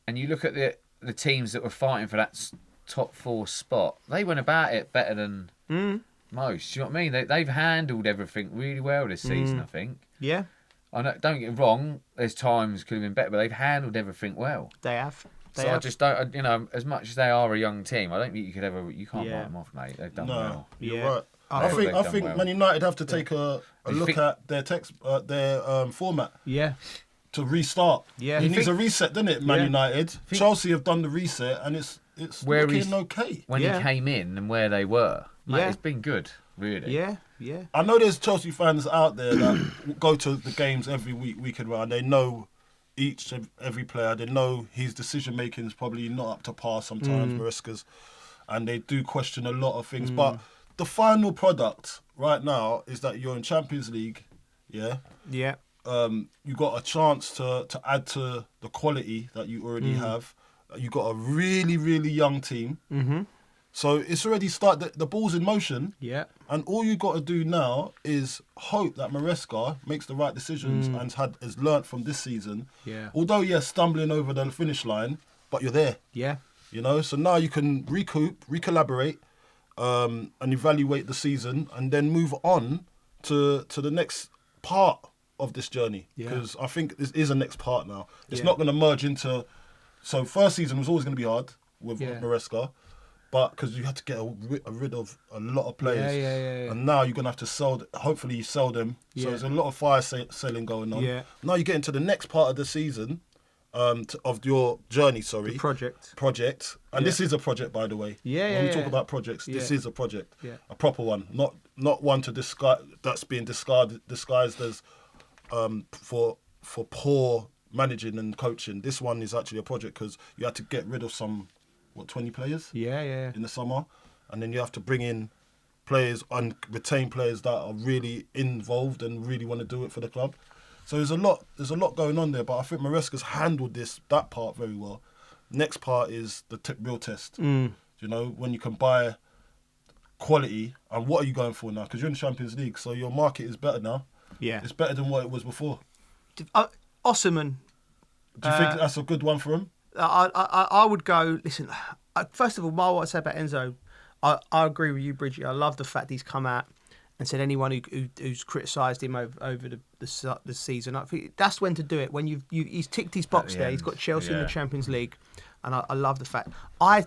and you look at the teams that were fighting for that top 4 spot, they went about it better than most. Do you know what I mean? They've handled everything really well this season, I think. Yeah. I know, don't get me wrong, there's times could have been better, but they've handled everything well. They have. I just don't, as much as they are a young team, I don't think you can't write them off, mate. They've done well. You're right. I think Man United have to take a look at their format. Yeah. To restart. Yeah. It needs a reset, doesn't it, Man United? Chelsea have done the reset and it's looking okay. When he came in and where they were, mate, it's been good, really. Yeah. I know there's Chelsea fans out there that go to the games every week and round. They know every player. They know his decision making is probably not up to par sometimes, Maresca's, and they do question a lot of things. But the final product right now is that you're in Champions League, yeah. Yeah. You got a chance to add to the quality that you already have. You've got a really, really young team. Mm-hmm. So it's already started. The ball's in motion. Yeah. And all you got to do now is hope that Maresca makes the right decisions and has learnt from this season. Yeah. Although, yes, stumbling over the finish line, but you're there. Yeah. You know, so now you can recoup, recollaborate, and evaluate the season, and then move on to the next part of this journey. Because I think this is a next part now. It's not going to merge into. So first season was always going to be hard with Maresca. But because you had to get rid of a lot of players, and now you're gonna have to sell. Hopefully, you sell them. So there's a lot of fire selling going on. Yeah. Now you get into the next part of the season, of your journey. Sorry, The project. And this is a project, by the way. When we talk about projects, this is a project, a proper one, not one to disguise that's being disguised as for poor managing and coaching. This one is actually a project because you had to get rid of some. 20 players? Yeah. In the summer. And then you have to bring in players and retain players that are really involved and really want to do it for the club. So there's a lot going on there, but I think Maresca's handled that part very well. Next part is the real test. You know, when you can buy quality, and what are you going for now? Because you're in the Champions League, so your market is better now. Yeah. It's better than what it was before. Osserman. Do you think that's a good one for him? I would go, listen, first of all, what I say about Enzo, I agree with you, Bridget. I love the fact he's come out and said anyone who's criticised him over the season, I think that's when to do it. When he's ticked his box there, he's got Chelsea in the Champions League. And I love the fact. I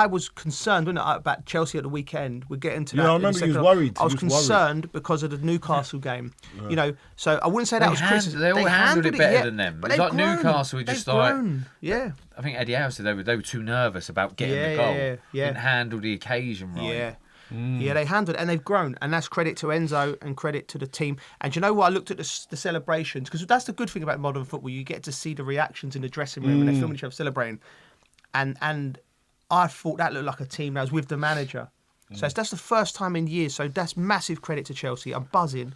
was concerned about Chelsea at the weekend. We'll get into that. Yeah, I remember he was worried. I was concerned because of the Newcastle game. Yeah. You know, so I wouldn't say that was criticism. They all handled it better than them. But it's like grown. Newcastle were just like... Yeah. I think Eddie Howe said they were too nervous about getting the goal. Yeah. Didn't handle the occasion right. Yeah. Yeah, they handled it and they've grown. And that's credit to Enzo and credit to the team. And you know what? I looked at the celebrations, because that's the good thing about modern football. You get to see the reactions in the dressing room when they're filming each other celebrating. And I thought that looked like a team that was with the manager. So that's the first time in years. So that's massive credit to Chelsea. I'm buzzing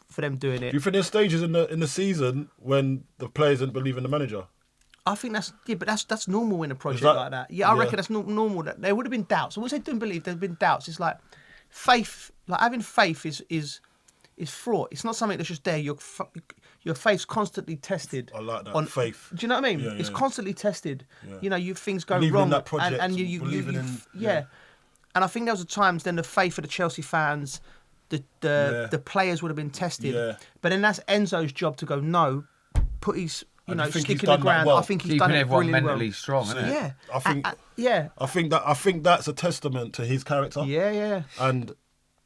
for them doing it. Do you think there's stages in the season when the players didn't believe in the manager? I think that's normal in a project like that. Yeah, I reckon that's normal. That there would have been doubts. Once they didn't believe, there'd been doubts. It's like faith. Like having faith is fraught. It's not something that's just there. Your faith's constantly tested. I like that. Faith. Do you know what I mean? Yeah, it's constantly tested. Yeah. You know, things go believing wrong. In that project, and you And I think there was times then the faith of the Chelsea fans, the players would have been tested. Yeah. But then that's Enzo's job to go, no, put his stick in the ground. I think he's keeping done it everyone brilliantly mentally well. strong, isn't it? Yeah. I think that's a testament to his character. Yeah. And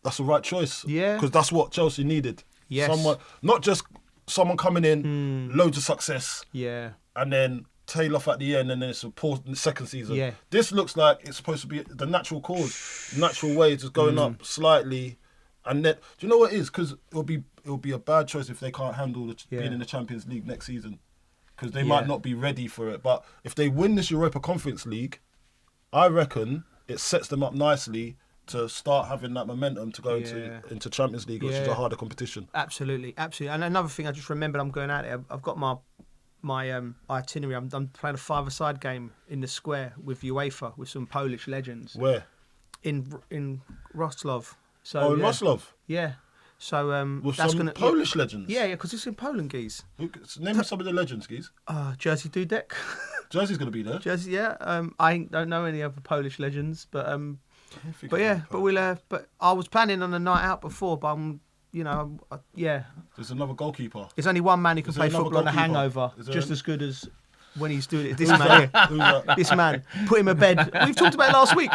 that's the right choice. Yeah. Because that's what Chelsea needed. Yes. Someone, not just someone coming in, loads of success. Yeah. And then tail off at the end, and then it's a poor second season. Yeah. This looks like it's supposed to be the natural course, natural way, just going up slightly, and then do you know what it is? Because it'll be a bad choice if they can't handle being in the Champions League next season, because they might not be ready for it. But if they win this Europa Conference League, I reckon it sets them up nicely to start having that momentum to go into Champions League, which is a harder competition. Absolutely. And another thing I just remembered, I'm going out there. I've got my itinerary. I'm playing a five-a-side game in the square with UEFA with some Polish legends. Where? In Wrocław. So, in Wrocław? Yeah. So with that's some Polish legends? Yeah, because it's in Poland, Geese. Name me some of the legends, Geese. Jerzy Dudek. Jersey's going to be there. Jersey, yeah. I don't know any other Polish legends, but I was planning on a night out before, but There's another goalkeeper. There's only one man who can play football on a hangover, just as good as when he's doing it. This man here. This man. Put him to bed. We've talked about it last week.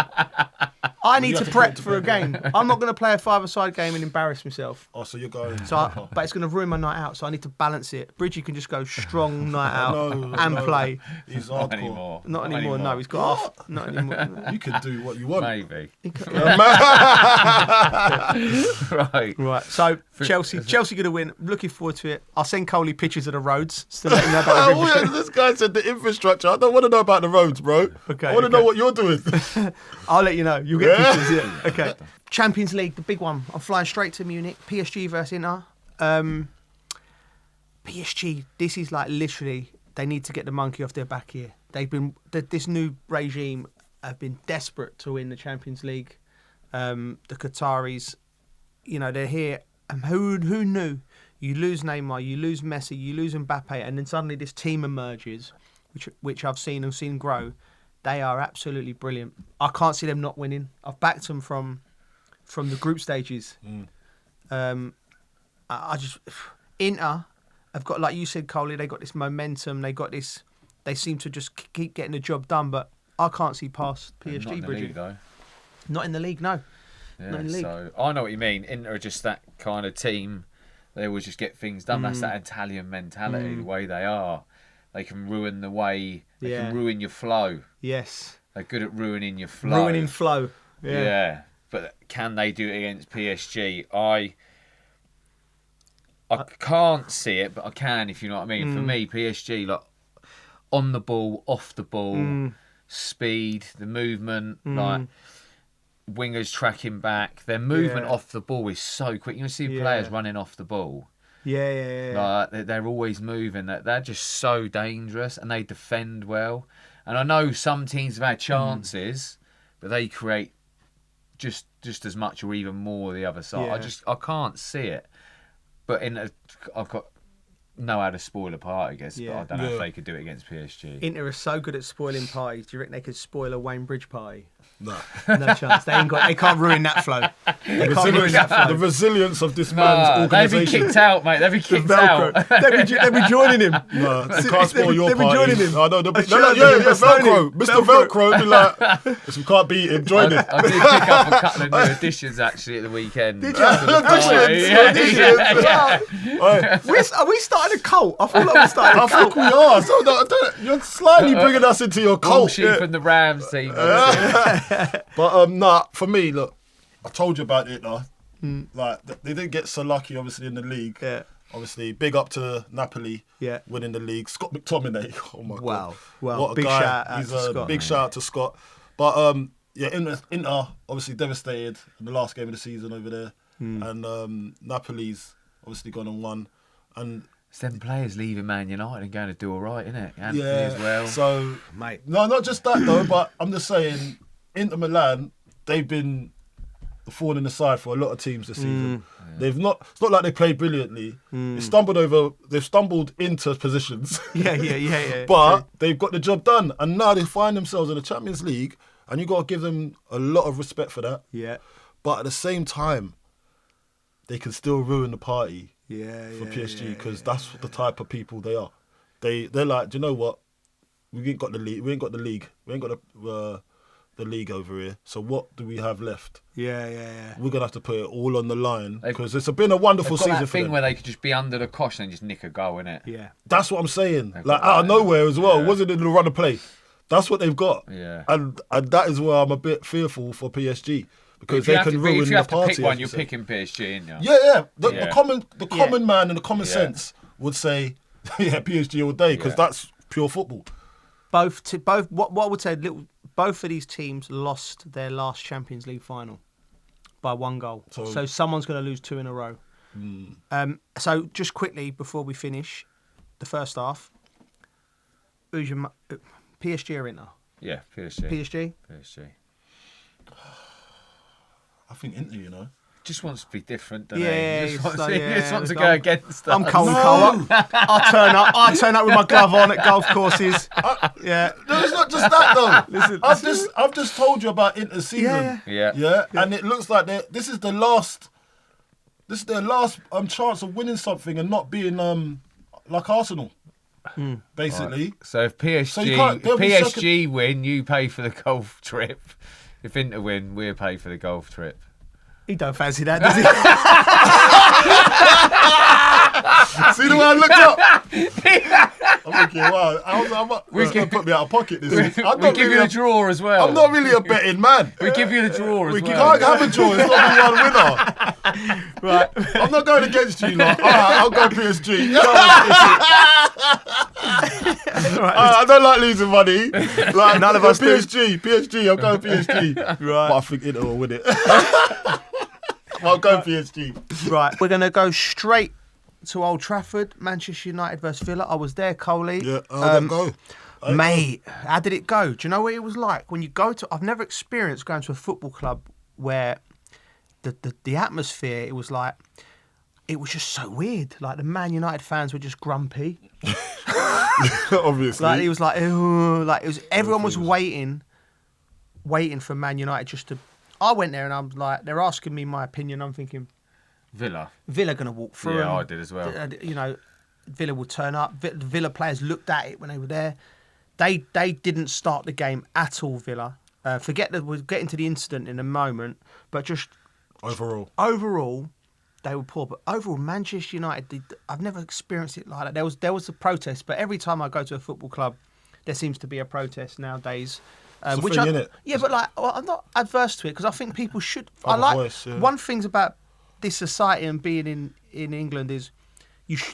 I need to prep for a game. I'm not going to play a five-a-side game and embarrass myself. Oh, so you're going... But it's going to ruin my night out, so I need to balance it. Bridgie can just go strong night out play. He's not hardcore. Not anymore. No, he's got half. Not anymore. You can do what you want. Maybe. Right. So Chelsea going to win. Looking forward to it. I'll send Coley pictures of the roads. Still letting you know about the infrastructure. This guy said the infrastructure. I don't want to know about the roads, bro. Okay. I want to know what you're doing. I'll let you know. You'll get pictures. Yeah. Okay. Champions League, the big one. I'm flying straight to Munich. PSG versus Inter. PSG. This is like literally. They need to get the monkey off their back here. this new regime have been desperate to win the Champions League. The Qataris, they're here. And who knew? You lose Neymar, you lose Messi, you lose Mbappe, and then suddenly this team emerges, which I've seen grow. They are absolutely brilliant. I can't see them not winning. I've backed them from the group stages. I just Inter have got, like you said, Coley. They got this momentum. They got this. They seem to just keep getting the job done. But I can't see past PSG. Not in the league, though. Not in the league, no. Yeah, not in the league. So I know what you mean. Inter are just that kind of team. They always just get things done. That's that Italian mentality, the way they are. They can ruin the way. They can ruin your flow. Yes. They're good at ruining your flow. Ruining flow. Yeah. But can they do it against PSG? I can't see it, but I can, if you know what I mean. For me, PSG, like on the ball, off the ball, speed, the movement, like wingers tracking back. Their movement off the ball is so quick. You see players running off the ball. Yeah. Like they're always moving. They're just so dangerous, and they defend well. And I know some teams have had chances, but they create just as much or even more the other side. Yeah. I can't see it. But I've got know how to spoil a party, I guess. But I don't know if they could do it against PSG. Inter are so good at spoiling parties. Do you reckon they could spoil a Wayne Bridge party? No. No chance. They can't ruin that flow. They can't ruin that flow. The resilience of this man's organisation. They'd be kicked out, mate. They'd be kicked out. They'd be joining him. No, they can't spoil your party. They'd be joining him. Oh, no, Velcro. Mr. Velcro would be like, if you can't beat him, join him. I did pick up a couple of new additions, actually, at the weekend. Did you? Additions? Are we starting a cult? I feel like we're starting a I cult. think we are. So you're slightly bringing us into your cult. Sheep from the Rams team. But for me, look, I told you about it. Like they didn't get so lucky, obviously, in the league. Yeah. Obviously, big up to Napoli. Yeah. Winning the league. Scott McTominay. Oh my god. Wow. What a Big guy. shout out He's to a Scott. big shout out to Scott. But Inter obviously devastated in the last game of the season over there, and Napoli's obviously gone and won, and. It's them players leaving Man United and going to do all right, isn't it? Anthony as well. So, mate. No, not just that though, but I'm just saying, Inter Milan, they've been the thorn in the side for a lot of teams this season. They've not. It's not like they played brilliantly. They've stumbled into positions. Yeah. But they've got the job done, and now they find themselves in the Champions League, and you got to give them a lot of respect for that. Yeah. But at the same time, they can still ruin the party. For PSG, because that's the type of people they are. They're like, do you know what? We ain't got the league. We ain't got the league over here. So what do we have left? Yeah. We're gonna have to put it all on the line because it's been a wonderful season that for thing them. where they could just be under the cosh and just nick a goal, innit? Yeah. That's what I'm saying. Like out of nowhere as well. Wasn't in the run of play. That's what they've got. Yeah. And that is where I'm a bit fearful for PSG. Because they can ruin the party. If you have to pick one, you're picking PSG, ain't you? Yeah. The common man and the common sense would say, PSG all day because that's pure football. Both. What I would say, both of these teams lost their last Champions League final by 1 goal. So someone's going to lose 2 in a row. So just quickly before we finish the first half, who's your PSG or Inter? Yeah, PSG. PSG. I think Inter, you know. Just wants to be different, doesn't he? He just wants to go against us. I'm cold. I'll turn up with my glove on at golf courses. No, it's not just that though. Listen, I've just told you about Inter's season. Yeah. And it looks like this is their last chance of winning something and not being like Arsenal. Basically. Right. So if PSG win, you pay for the golf trip. If Inter win, we'll pay for the golf trip. He don't fancy that, does he? See the way I looked up? I'm thinking, wow, who's going to put me out of pocket this week? We give you a draw as well. I'm not really a betting man. We give you the draw as well. We can't have a draw. It's not be one winner. Right. I'm not going against you, lot. All right, I'll go PSG. I don't like losing money. Like, none of us PSG, I'm going PSG. Right. But I think Inter will win it. I'll go PSG. Right. We're going to go straight to Old Trafford, Manchester United versus Villa. I was there, Coley. Yeah, I'll go. Mate, how did it go? Do you know what it was like when you go to? I've never experienced going to a football club where the atmosphere. It was like, it was just so weird. Like the Man United fans were just grumpy. Obviously, like it was like, ooh, like it was. Everyone was waiting for Man United just to. I went there and I'm like, they're asking me my opinion. I'm thinking, Villa going to walk through. Yeah, I did as well. You know, Villa will turn up. Villa players looked at it when they were there. They didn't start the game at all, Villa. Forget that we'll get into the incident in a moment, but just overall, they were poor. But overall, Manchester United, I've never experienced it like that. There was a protest, but every time I go to a football club, there seems to be a protest nowadays. Which thing, innit? Yeah, but like I'm not adverse to it because I think people should. I like voice, yeah. One thing about this society and being in England is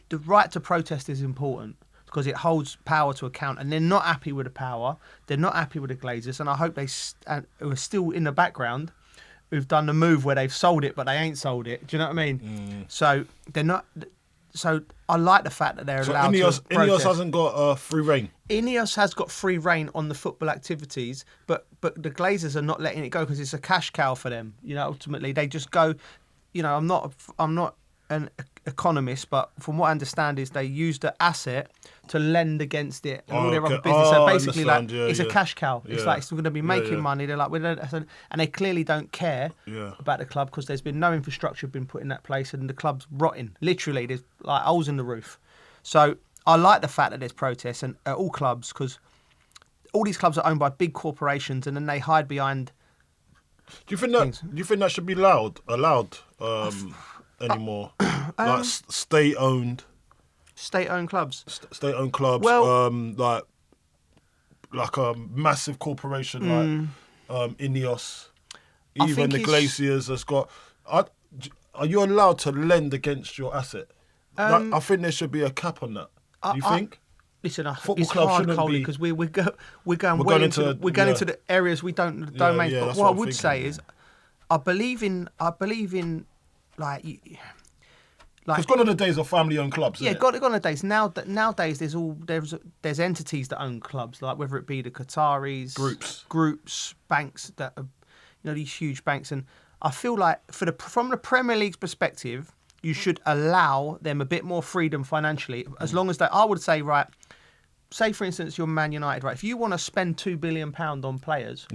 the right to protest is important because it holds power to account, and they're not happy with the power. They're not happy with the Glazers, and I hope who are still in the background, who've done the move where they've sold it, but they ain't sold it. Do you know what I mean? So they're not. So I like the fact that they're allowed to protest. Ineos hasn't got free reign. Ineos has got free reign on the football activities, but the Glazers are not letting it go because it's a cash cow for them. You know, ultimately they just go. You know, I'm not an economist, but from what I understand is they use the asset to lend against it and all their other business. So basically, it's a cash cow. It's like it's going to be making money. They're like, and they clearly don't care about the club because there's been no infrastructure been put in that place, and the club's rotting. Literally, there's like holes in the roof. So I like the fact that there's protests and at all clubs because all these clubs are owned by big corporations, and then they hide behind. Do you think that should be allowed anymore? Like state-owned clubs. State-owned clubs. Well, like a massive corporation like Ineos, even the Glaciers has got. Are you allowed to lend against your asset? I think there should be a cap on that. Do you think? Listen, football it's club hard, shouldn't Coley, be because we're going into the areas we don't make. But what I would say is, I believe in like. It's gone on the days of family-owned clubs. Yeah, gone on the days. Nowadays, there's entities that own clubs, like whether it be the Qataris, groups, banks that are, these huge banks. And I feel like from the Premier League's perspective, you should allow them a bit more freedom financially, as long as I would say, right. Say for instance, you're Man United, right? If you want to spend £2 billion on players,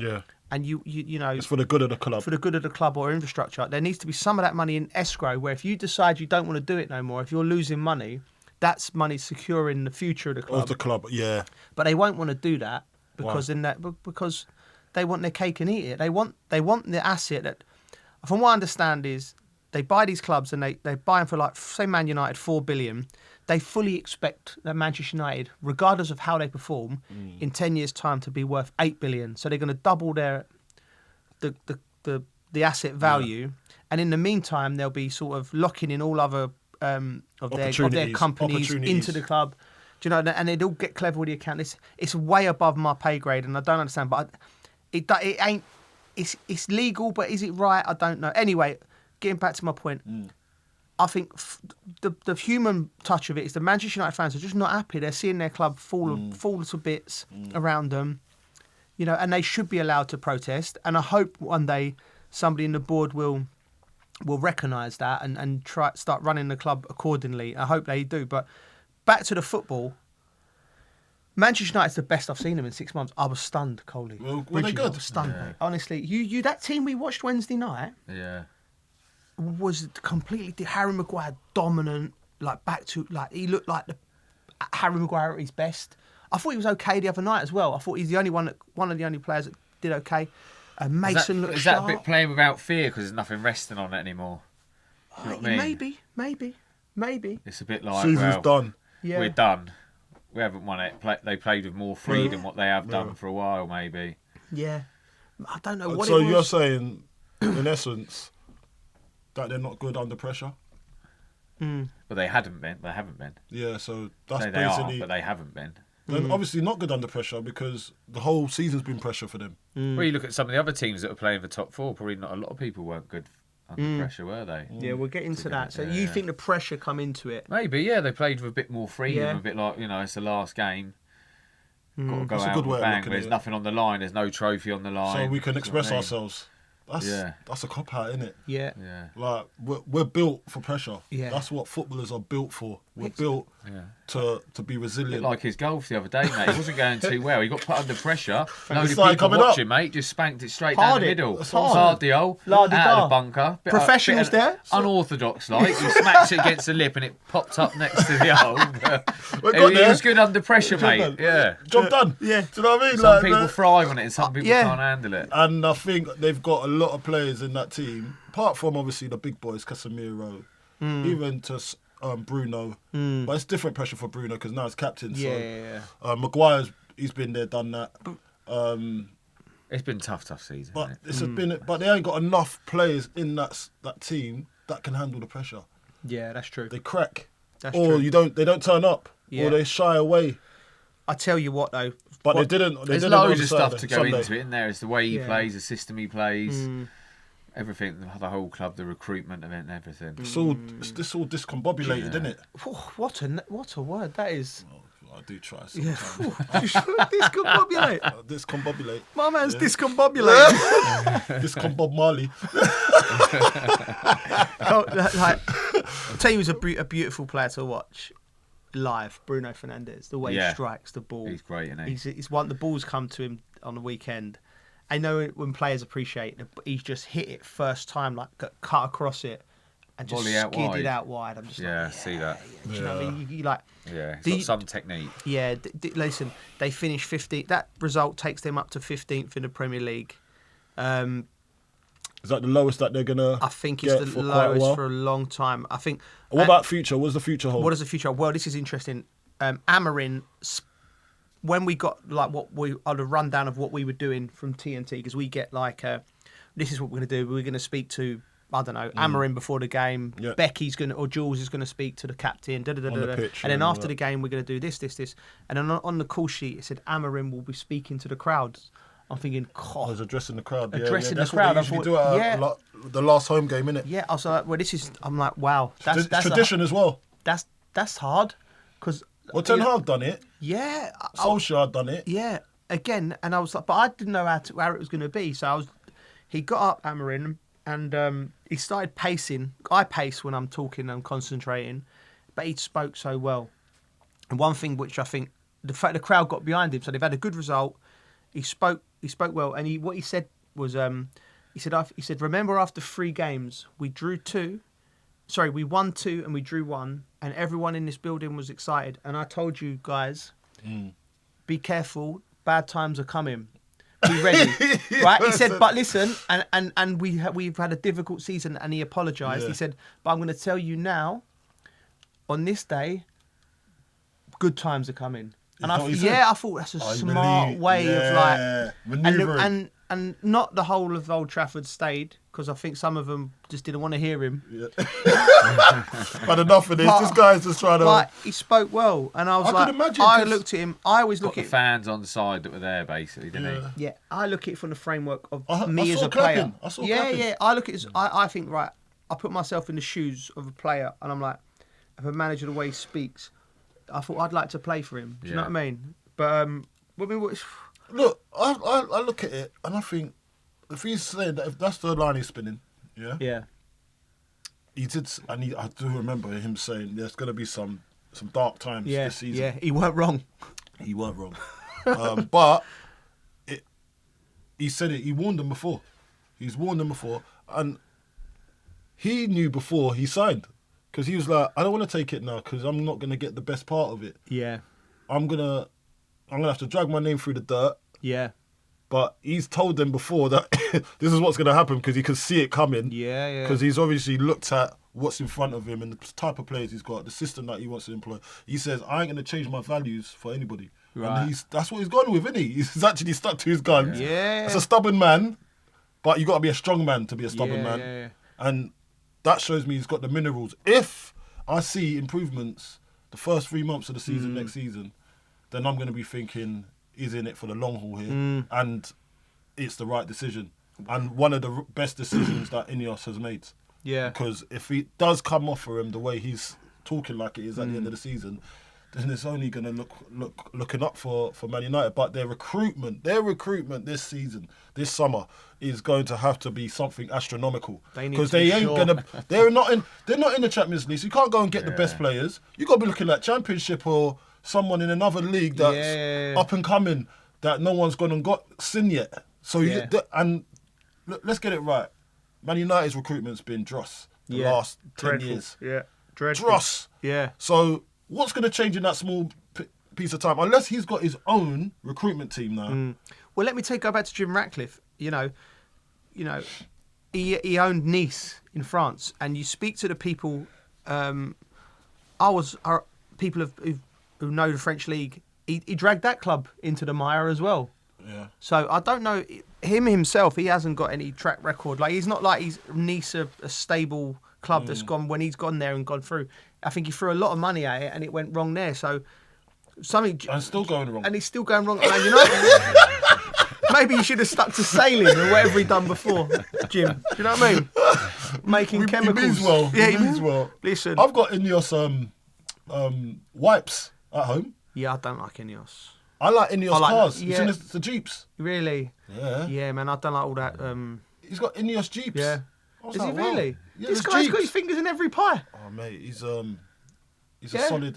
and you know, it's for the good of the club. For the good of the club or infrastructure, there needs to be some of that money in escrow. Where if you decide you don't want to do it no more, if you're losing money, that's money securing the future of the club. Of the club, yeah. But they won't want to do that because because they want their cake and eat it. They want the asset that, from what I understand, is they buy these clubs and they buy them for, like, say Man United, $4 billion. They fully expect that Manchester United, regardless of how they perform, in 10 years' time to be worth $8 billion. So they're going to double the asset value, and in the meantime they'll be sort of locking in all other of their companies into the club. Do you know? And they'd all get clever with the account. It's way above my pay grade, and I don't understand. But it ain't. It's legal, but is it right? I don't know. Anyway, getting back to my point. I think the human touch of it is the Manchester United fans are just not happy. They're seeing their club fall to bits around them, and they should be allowed to protest. And I hope one day somebody in the board will recognise that and start running the club accordingly. I hope they do. But back to the football, Manchester United's the best I've seen them in 6 months. I was stunned, Coley. Well, were they good? I was stunned, mate. Honestly, you that team we watched Wednesday night. Yeah. Was completely Harry Maguire dominant, he looked like Harry Maguire at his best. I thought he was okay the other night as well. I thought he's one of the only players that did okay. Mason looked sharp. Is that a bit playing without fear because there's nothing resting on it anymore? You know what I mean? Maybe. It's a bit like, season's done. Yeah. We're done. We haven't won it. They played with more freedom than what they have done for a while, maybe. Yeah, I don't know what. So it was. You're saying, in essence, that they're not good under pressure? But they haven't been. They haven't been. Yeah, so that's they are, but they haven't been. They're obviously not good under pressure because the whole season's been pressure for them. Well, you look at some of the other teams that are playing for top four, probably not a lot of people weren't good under pressure, were they? Yeah, we'll get into that. So you think the pressure come into it? Maybe, yeah. They played with a bit more freedom, a bit like, it's the last game. Got to go That's a out good with way a of bang. looking There's at it. nothing on the line. There's no trophy on the line. So we can express what I mean? ourselves. That's a cop out, isn't it? Yeah. Yeah. Like we're built for pressure. Yeah. That's what footballers are built for. We're built to be A bit resilient. like his golf the other day, mate. It wasn't going too well. He got put under pressure. Loads of like people coming watching, up. mate. Just spanked it straight down the middle. hard. Hard the hole. Out of the bunker. Professionals there. Unorthodox, like. He smacked it against the lip and it popped up next to the hole. He was good under pressure, mate. Yeah. Job done. Yeah. Do you know what I mean? Some people thrive on it and some people yeah. can't handle it. And I think they've got a lot of players in that team, apart from obviously the big boys, Casemiro, even to Bruno. But it's different pressure for Bruno because now he's captain. Yeah. So Maguire's, he's been there, done that. It's been tough season. But Isn't it? but they ain't got enough players in that team that can handle the pressure. Yeah, that's true. They crack, That's or true. they don't turn up, Yeah. or they shy away. I tell you what though. But they didn't. There's didn't on loads of stuff Saturday, to go Sunday. into it, isn't there? It's the way he Yeah. plays, the system he plays, everything, the whole club, the recruitment of it and everything. It's all discombobulated, isn't it? What a word that is. I do try Yeah. sometimes. Discombobulate. Discombobulate. My man's discombobulated. Discombob Marley. Like, I'll tell you, he was a beautiful player to watch live. Bruno Fernandes, the way he strikes the ball. He's great, isn't he? He's one. The balls come to him on the weekend. I know when players appreciate it, he's just hit it first time, like cut across it, and just Volley out skidded wide. out wide. I'm just like, see that. Do you know what I mean? You like. Yeah, it's got some technique. Yeah, listen, they finished 15th. That result takes them up to 15th in the Premier League. Is that the lowest that they're gonna? I think it's the lowest for a long time. I think. What about future? What's the future hold? What does the future hold? Well, this is interesting. Amorim, when we got like the rundown of what we were doing from TNT, because we get like, this is what we're going to do. We're going to speak to, I don't know, Amorim before the game. Yeah. Becky's going to, or Jules is going to speak to the captain. On the pitch, and then yeah, after the game, we're going to do this. And then on the call sheet, it said Amorim will be speaking to the crowd. I'm thinking, I was addressing the crowd. Addressing That's the crowd. What they usually do at the last home game, innit? Yeah, I was like, well, this is. I'm like, wow, that's tradition as well. That's hard, because. Well, Ten Hag done it. Yeah, Solskjaer done it. Yeah, again, and I was like, but I didn't know how it was going to be. So he got up, Amorim, and he started pacing. I pace when I'm talking and concentrating, but he spoke so well. And one thing which I think the fact the crowd got behind him, so they've had a good result. He spoke well, and what he said was, he said, remember after 3 games we we won 2 and we drew 1, and everyone in this building was excited. And I told you guys, be careful, bad times are coming. Be ready, right? He said, but listen, and we've had a difficult season, and he apologised. Yeah. He said, but I'm going to tell you now, on this day, good times are coming. And I thought that's a smart way of like manoeuvring. And not the whole of Old Trafford stayed, because I think some of them just didn't want to hear him. Yeah. But enough of this. This guy's just trying to. But he spoke well, and I was I looked at him. I always look Got at the fans on the side that were there, basically, didn't he? Yeah, I look at it from the framework of I me as saw a player. clapping. I saw clapping. Yeah. I look at it. I think right. I put myself in the shoes of a player, and I'm like, if a manager, the way he speaks, I thought I'd like to play for him. Do you know what I mean? But Look, I look at it and I think if he's saying that, if that's the line he's spinning, yeah, he did, and I do remember him saying there's going to be some dark times this season. Yeah, he weren't wrong. He weren't wrong, but he said it. He warned them before. He's warned them before, and he knew before he signed, because he was like, I don't want to take it now because I'm not going to get the best part of it. Yeah, I'm gonna have to drag my name through the dirt. Yeah. But he's told them before that this is what's going to happen, because he can see it coming. Yeah. Because he's obviously looked at what's in front of him and the type of players he's got, the system that he wants to employ. He says, I ain't going to change my values for anybody. Right. And that's what he's gone with, isn't he? He's actually stuck to his guns. Yeah. It's a stubborn man, but you got to be a strong man to be a stubborn man. Yeah. And that shows me he's got the minerals. If I see improvements the first 3 months of the season next season, then I'm going to be thinking he's in it for the long haul here, and it's the right decision, and one of the best decisions that Ineos has made. Yeah. Because if he does come off for him the way he's talking like it is at the end of the season, then it's only going to looking up for Man United. But their recruitment this season, this summer, is going to have to be something astronomical, because they're not in the Champions League. So you can't go and get the best players. You got to be looking at Championship or someone in another league that's up and coming that no one's gone and got seen yet. So let's get it right. Man United's recruitment's been dross the last 10 years. Yeah, dreadful. Dross. Yeah. So what's going to change in that small piece of time? Unless he's got his own recruitment team now. Well, let me go back to Jim Ratcliffe. You know, he owned Nice in France, and you speak to the people. People who know the French league. He dragged that club into the mire as well. Yeah. So I don't know him himself. He hasn't got any track record. Like, he's not like he's Nice, a stable club that's gone when he's gone there and gone through. I think he threw a lot of money at it and it went wrong there. So something. And still going wrong. And he's still going wrong. Man United. Maybe you should have stuck to sailing or whatever he'd done before, Jim. Do you know what I mean? Making chemicals. He means well. Yeah, he means well. Listen, I've got Ineos wipes at home. Yeah, I don't like Ineos. I like Ineos cars. Yeah. It's in the Jeeps. Really? Yeah. Yeah, man, I don't like all that. He's got Ineos Jeeps. Yeah. Is he really? Yeah, this guy's got his fingers in every pie. Oh, mate, he's a solid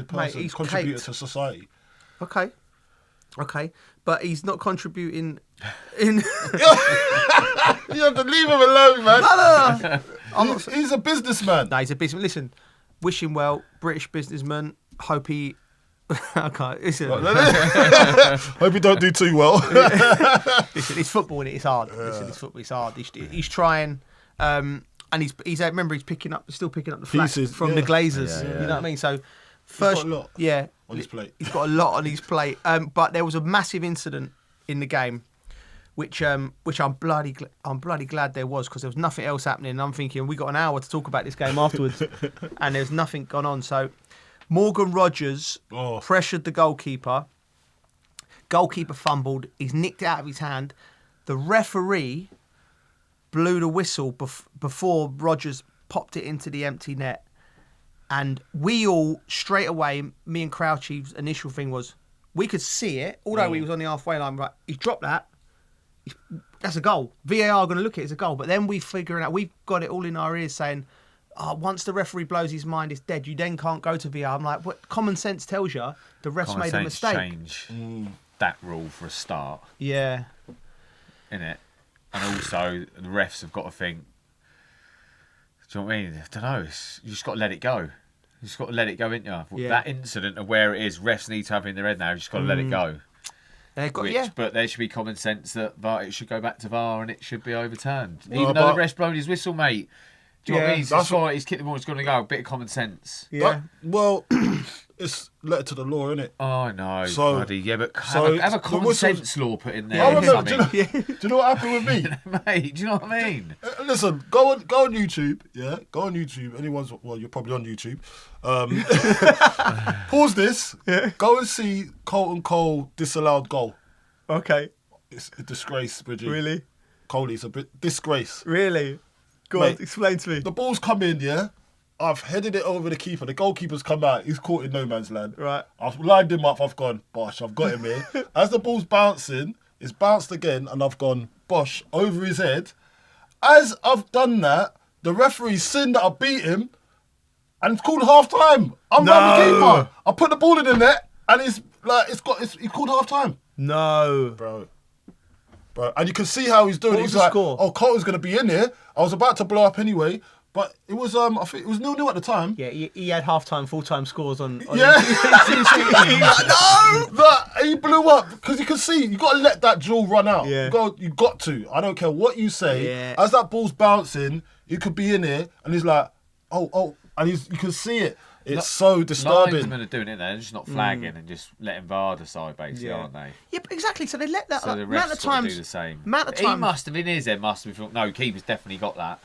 person. Mate, he's contributor to society. Okay, but he's not contributing in. You have to leave him alone, man. No. He's a businessman. No, he's a businessman. Listen, wish him well, British businessman. Hope he. Okay, listen. Hope he don't do too well. Listen, it's football and it's hard. Listen, it's football. It's hard. He's trying, and he's remember he's still picking up the flack from the Glazers. Yeah. You know what I mean? So first, he's got a lot on his plate. He's got a lot on his plate. But there was a massive incident in the game, which I'm bloody glad there was, because there was nothing else happening. And I'm thinking we got an hour to talk about this game afterwards, and there's nothing gone on. So Morgan Rogers pressured the goalkeeper. Goalkeeper fumbled. He's nicked it out of his hand. The referee blew the whistle before Rogers popped it into the empty net. And we all, straight away, me and Crouchy's initial thing was, we could see it, although he was on the halfway line, right, he's dropped that. That's a goal. VAR are going to look at it as a goal. But then we've got it all in our ears saying, once the referee blows his mind, it's dead. You then can't go to VAR. I'm like, what? Common sense tells you the ref's made a mistake. Change that rule for a start. Yeah. Innit? And also, the refs have got to think, do you know what I mean? I don't know. You just got to let it go. You just got to let it go, ain't you? Yeah. That incident of where it is, refs need to have it in their head now. You just got to let it go. But there should be common sense that it should go back to VAR and it should be overturned. Even though the ref's blown his whistle, mate. Do you know what I mean? That's why he's kicked the ball, it's going to go. A bit of common sense. Yeah. It's letter to the law, isn't it? Oh, no. So, buddy. Yeah, but have a common sense law put in there. I remember, do you know what happened with me? Mate, do you know what I mean? Listen, go on YouTube. Yeah, go on YouTube. You're probably on YouTube. Pause this. Yeah. Go and see Carlton Cole disallowed goal. Okay. It's a disgrace, Bridgie. Really? Coley's a bit disgrace. Really? Go on, explain to me. The ball's come in, yeah? I've headed it over the keeper. The goalkeeper's come out. He's caught in no man's land. Right. I've lined him up. I've gone, bosh, I've got him here. As the ball's bouncing, it's bounced again, and I've gone, bosh, over his head. As I've done that, the referee's seen that I beat him, and it's called half-time. I'm round the keeper. I put the ball in the net, and it's called half-time. No. Bro, and you can see how he's doing it. What was He's the like, score? Carlton's going to be in here. I was about to blow up anyway, but it was, I think it was 0-0 at the time. Yeah, he had half-time, full-time scores on yeah. He blew up, because you can see, you got to let that jewel run out. Yeah. You got to. I don't care what you say. Yeah. As that ball's bouncing, he could be in here, and he's like, and you can see it. It's so disturbing. Linesmen are doing it there, they're just not flagging and just letting VAR decide, basically, aren't they? Yeah, but exactly. So they let that. So the refs do the same. He must have, in his head, thought, no, keeper's definitely got that.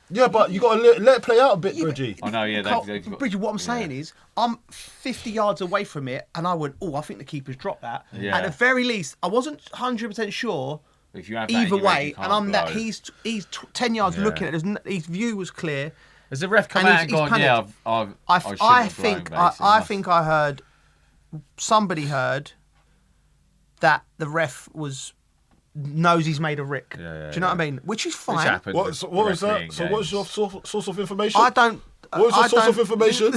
Yeah, but you got to let it play out a bit, Bridgie. I know, yeah. Bridgie, what I'm saying is, I'm 50 yards away from it, and I went, I think the keeper's dropped that. Yeah. At the very least, I wasn't 100% sure. If you have either way, and I'm blow. that he's 10 yards looking at it. His view was clear. Has the ref come out and gone, yeah, I think I heard, somebody heard that the ref knows he's made a rick. Do you know what I mean? Which is fine. What was that? So what's your source of information? I don't... What was your source of information?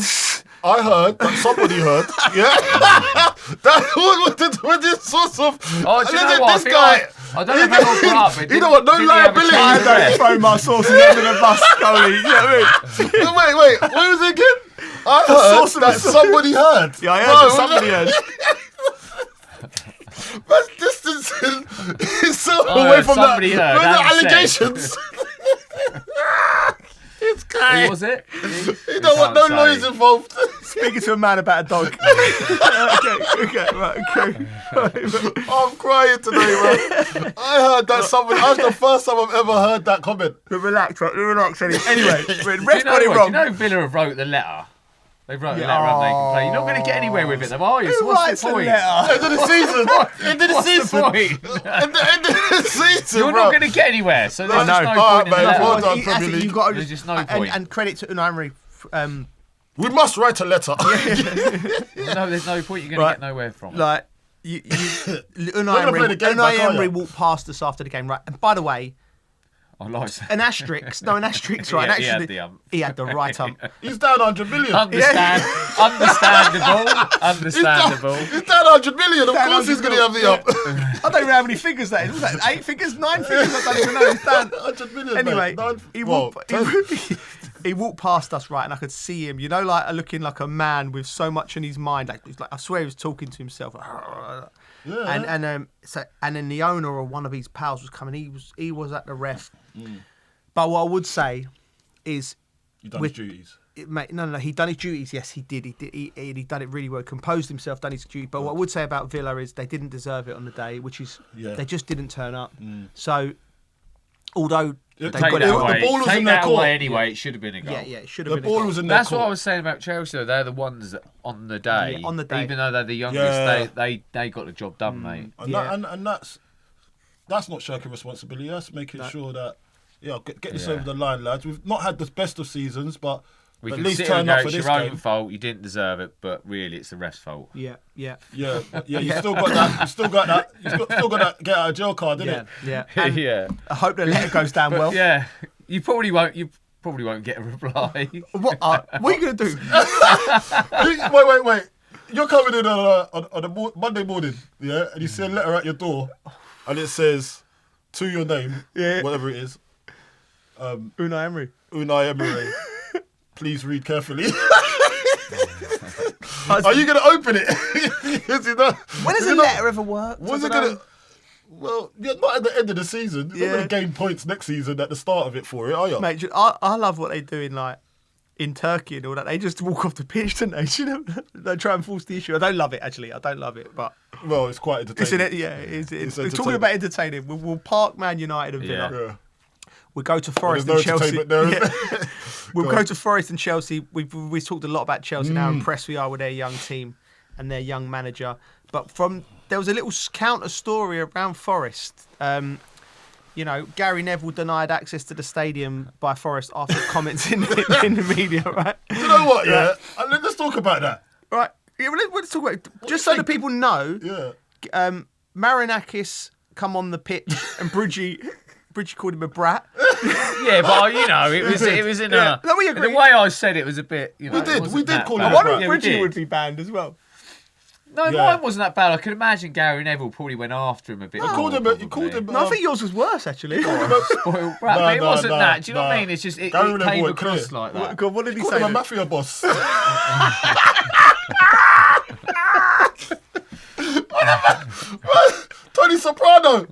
I heard that somebody heard. Yeah. What is source of... Oh, do you know what? This guy... I don't know if I got up. You know what? No liability. I don't throw my sources under the bus, Scully. You know what I mean? Wait. What was it again? I heard that somebody heard. Yeah, I heard that somebody heard. That's distancing himself away from the allegations. This guy. Who was it? You don't want no lawyers involved. Speaking to a man about a dog. Okay. I'm crying today, man. I heard that somebody. That's the first time I've ever heard that comment. Relax. Anyway, ref got it wrong. Do you know Villa have wrote the letter? They wrote a letter and they can play. You're not going to get anywhere with it, though, are you? So what's the point? End of the season. End of the season. End of the season. You're not going to get anywhere. So there's just no point in the letter. Well done, Premier League. There's just no point. And credit to Unai Emery. We must write a letter. No, there's no point. You're going to get nowhere from. Like Unai Emery walked past us after the game, right? And by the way, an asterisk, right? Yeah, he had the right He's down 100 million. Understandable. He's down 100 million. Of course he's going to have the up. I don't even know how many figures that is. Was that 8 figures, 9 figures? I don't even know. He's down 100 million. Anyway, he walked past us, right, and I could see him. You know, like looking like a man with so much in his mind. Like I swear he was talking to himself. Yeah. And then the owner or one of his pals was coming. He was at the ref. But what I would say is, he done his duties. No, he done his duties. Yes, he did. He done it really well. Composed himself, done his duty. But what I would say about Villa is they didn't deserve it on the day, which is they just didn't turn up. So, although the ball was in their court anyway, it should have been a goal. Yeah, it should have been. The ball was in their court. That's what I was saying about Chelsea. Though. They're the ones that on the day, even though they're the youngest, they got the job done, mate. And that's not shirking responsibility. That's making sure that get this over the line, lads. We've not had the best of seasons, but we at can least turn up for it's this your game. own fault. You didn't deserve it, but really, it's the ref's fault. Yeah. You still got that. You still got that get out of jail card, didn't it? Yeah. I hope the letter goes down well. Yeah, you probably won't. You probably won't get a reply. What are you gonna do? Wait. You're coming in on a Monday morning, and you see a letter at your door, and it says, to your name, whatever it is, Unai Emery. Please read carefully. Are you going to open it? When does a letter ever work? Was it going to... Well, you're not at the end of the season. You're not going to gain points next season at the start of it for it, are you? Mate, I love what they do in Turkey and all that. They just walk off the pitch, don't they? You know, they try and force the issue. I don't love it, actually. but... Well, it's quite entertaining. It's talking about entertaining. We'll park Man United and Villa. Yeah. We'll go to Forest and Chelsea. We'll go to Forest and Chelsea. We've talked a lot about Chelsea and how impressed we are with their young team and their young manager. But there was a little counter story around Forest. Gary Neville denied access to the stadium by Forest after comments in the media, right? You know what, let's talk about that. Right. Yeah, let's talk about it. Just so that people know, Marinakis come on the pitch and Bridgie called him a brat. Yeah, but it was in a... No, we agree. The way I said it was a bit... we did call him a brat. I wonder if Bridgie would be banned as well. No, mine wasn't that bad. I can imagine Gary Neville probably went after him a bit. You called him. No, I think yours was worse, actually. Spoiled brat, but it wasn't that. Do you know what I mean? It's just it came across like that. What did he say? Called him a mafia boss. Tony Soprano.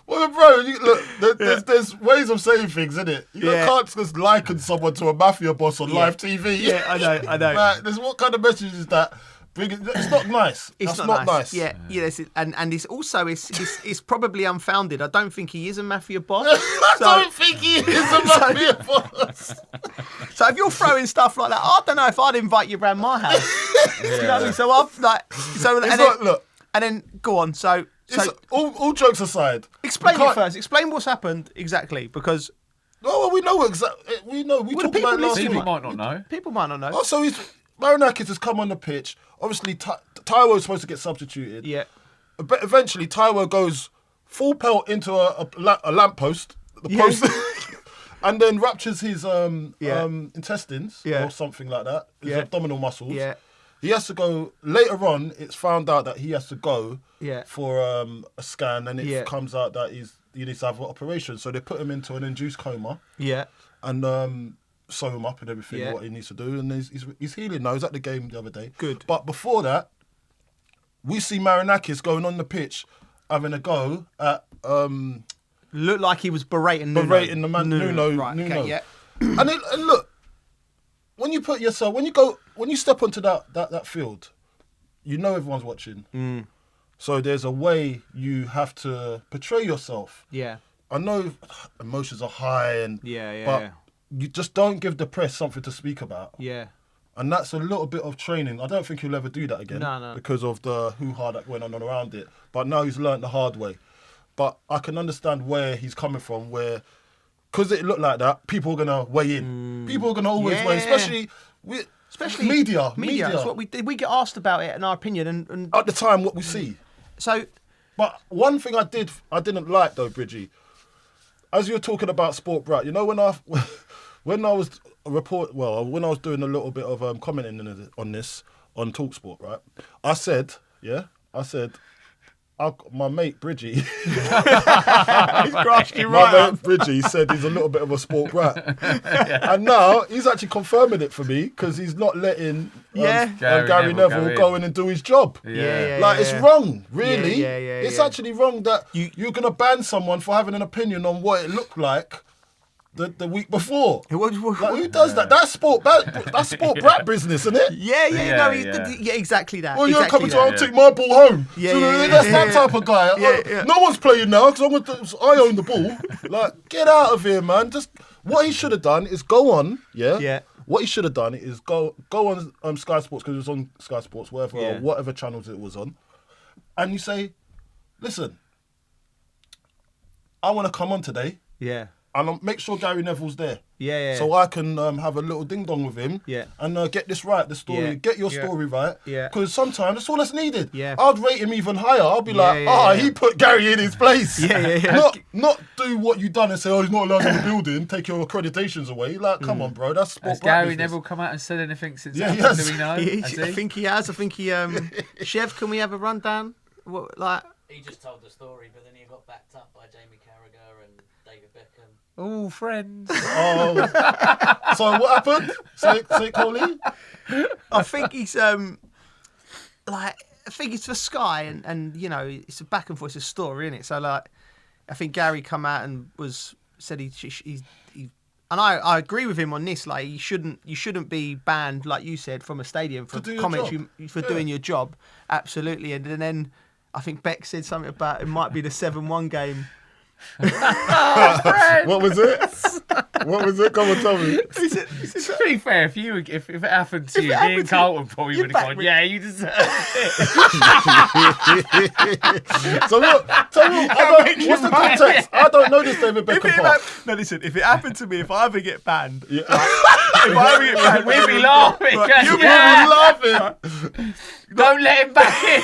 Well, bro, there's ways of saying things, isn't it? You can't just liken someone to a mafia boss on live TV. Yeah, I know. What kind of message is that? It's not nice. It's not nice. Yeah, and it's also it's probably unfounded. I don't think he is a mafia boss. I don't think he is a mafia boss. So if you're throwing stuff like that, I don't know if I'd invite you around my house. You know what I mean? So I've look, and then go on. So all jokes aside. Explain it first. Explain what's happened exactly, because. No, we know exactly. We know. We talked about it last week. People might not know. People might not know. Oh, so Marinakis has come on the pitch. Obviously, Taiwo's supposed to get substituted. Yeah. But eventually, Taiwo goes full pelt into a lamppost, post, and then ruptures his intestines or something like that. His abdominal muscles. Yeah. He has to go later on. It's found out that he has to go for a scan, and it comes out that he needs to have an operation. So they put him into an induced coma. Yeah. And sew him up and everything, what he needs to do, and he's healing now. He was at the game the other day. Good. But before that, we see Marinakis going on the pitch, having a go at. Looked like he was berating the man Nuno. Right. Nuno. Okay. Yeah. And look, when you put yourself, when you step onto that field, you know everyone's watching. Mm. So there's a way you have to portray yourself. Yeah. I know emotions are high but you just don't give the press something to speak about. Yeah. And that's a little bit of training. I don't think he'll ever do that again. No. Because of the hoo-ha that went on around it. But now he's learnt the hard way. But I can understand where he's coming from, where, because it looked like that, people are going to weigh in. People are going to always weigh in, especially media. Media. That's what we did. We get asked about it, in our opinion. And at the time, what we see. So, but one thing I didn't like, though, Bridgie, as you were talking about Sport Brat, you know, when I was doing a little bit of commenting on this on TalkSport, right? I said, my mate Bridgie, he's grasped you right. My mate Bridgie said he's a little bit of a sport brat, and now he's actually confirming it for me because he's not letting Gary Neville go in and do his job. It's wrong, really. It's actually wrong that you're gonna ban someone for having an opinion on what it looked like the week before. Who does that? That's sport brat business, isn't it? Yeah, exactly that. Well, you're coming to I'll take my ball home. That's that type of guy. No one's playing now because I own the ball. Like, get out of here, man. Just what he should have done is go on. What he should have done is go on Sky Sports, because it was on Sky Sports, whatever channels it was on, and you say, listen, I want to come on today. Yeah. And I'll make sure Gary Neville's there. Yeah. So I can have a little ding-dong with him. Yeah. And get this right, the story. Yeah. Get your story right. Yeah. Because sometimes that's all that's needed. Yeah. I'd rate him even higher. I'll be he put Gary in his place. Not do what you've done and say, he's not allowed in the building, take your accreditations away. Like, come on, bro. That's sport. Has Gary Neville come out and said anything since that? Yes. Do we know? I think he has. I think he... Chev, can we have a rundown? He just told the story, but then he got backed up by Jamie Carragher and David Beckham. Oh, friends. So what happened? Say it, Coley. I think he's I think it's for Sky, and you know, it's a back and forth, it's a story, isn't it? So I think Gary come out and said he and I agree with him on this. Like, you shouldn't be banned, like you said, from a stadium for comments for doing your job. Absolutely. And then I think Beck said something about it might be the 7-1 game. What was it? What was it? Come on, tell me. To be fair, if it happened to you, me and Carlton probably would have gone, you deserve it. So look, what's the context? I don't know this David Beckham part. No, listen, if it happened to me, if I ever get banned, if I ever get banned, we'd be laughing. You'd be laughing. Don't let him back in.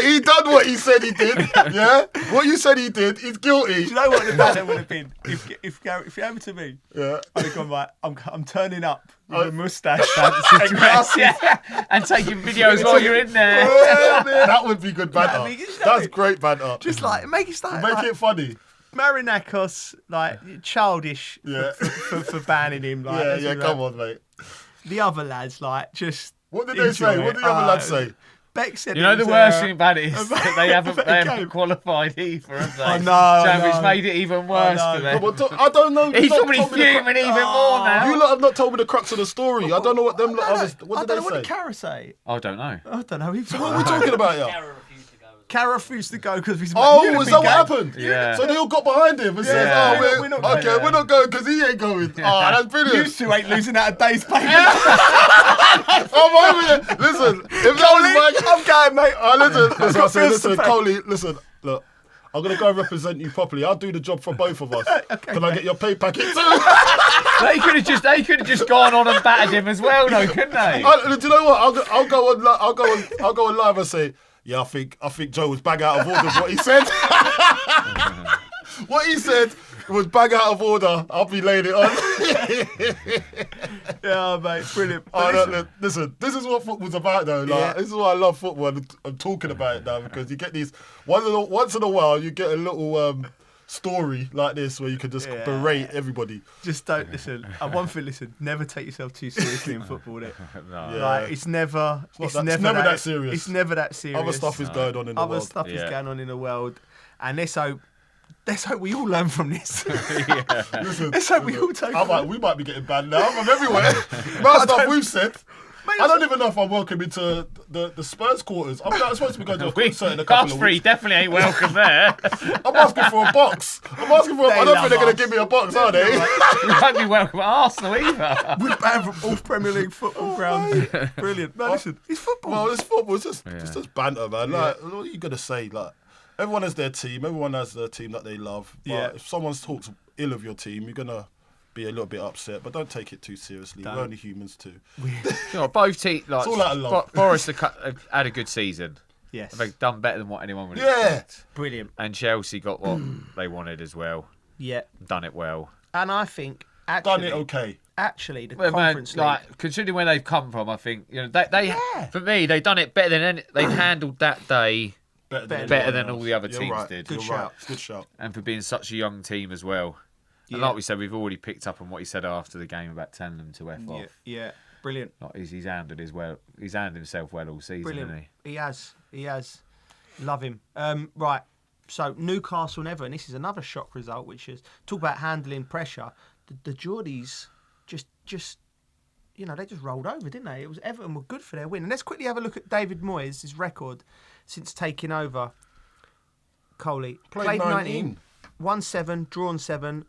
He done what he said he did. Yeah, what you said he did. He's guilty. Do you know what the banner would have been? If it happened to me, I'd have gone, right, I'm turning up with a moustache and glasses. And taking videos while you're in there. That would be good banter. That's great banter. Just make it it funny. Marinakis, childish for banning him. Come on, mate. The other lads, just. What did they say? What did the other lads say? Beck said, you know, the worst thing about it is that they haven't qualified either, have they? I know. So it's made it even worse for them. I don't know. He's probably fuming even more now. You lot have not told me the crux of the story. I don't know what them others. What did they say? What did Cara say? I don't know. I don't know. So what are we talking about here? Cara refused to go because he's. Oh, is that what happened? Yeah. So they all got behind him and said, we're not going because he ain't going. Oh, that's brilliant. You two ain't losing out a day's pay. I'm over it. Listen, if that was I'm going, mate. Listen, Coley, listen, look. I'm going to go represent you properly. I'll do the job for both of us. Okay, Can I get your pay packet too? They could have just gone on and battered him as well, though, couldn't they? Do you know what? I'll go on live and say, yeah, I think Joe was bang out of order. What he said. What he said was bang out of order. I'll be laying it on. Yeah, mate, brilliant. Listen, this is what football's about, though. This is why I love football. I'm talking about it now because you get these once in a while you get a little story like this where you can just berate everybody. Just don't listen. One thing, listen. Never take yourself too seriously in football. No. Like it's never that serious. It's never that serious. Other stuff is going on in the world. Other stuff is going on in the world, and let's hope we all learn from this. Listen, let's hope we all take. We might be getting banned now from everywhere. Most stuff we've said. I don't even know if I'm welcome into the Spurs quarters. I'm not supposed to be going to a concert in a couple of weeks. Definitely ain't welcome there. I'm asking for a box. I don't think they're going to give me a box, are they? We won't be welcome at Arsenal either. We're banned from all Premier League football grounds. Brilliant. No, listen, it's football. Well, it's football. It's just banter, man. Like, what are you going to say? Like, everyone has their team. Everyone has their team that they love. But if someone talks ill of your team, you're going to be a little bit upset, but don't take it too seriously. We're only humans too. Both teams, like, it's all out of love. Forest have had a good season. Yes. They've done better than what anyone would expect. Brilliant. And Chelsea got what they wanted as well. Yeah. Done it well. And I think actually done it okay. Actually, the Conference League, like, considering where they've come from, I think they for me they've done it better than they've handled that day better than all the other teams did. Good shout. Good shout. And for being such a young team as well. And like we said, we've already picked up on what he said after the game about telling them to F off. Yeah, brilliant. Like he's handled himself well all season, Brilliant. hasn't he? He has. Love him. Right. So Newcastle and Everton. This is another shock result, which is talk about handling pressure. The Geordies just they just rolled over, didn't they? It was Everton were good for their win. And let's quickly have a look at David Moyes' his record since taking over. Coley played 19, won 7, drawn 7.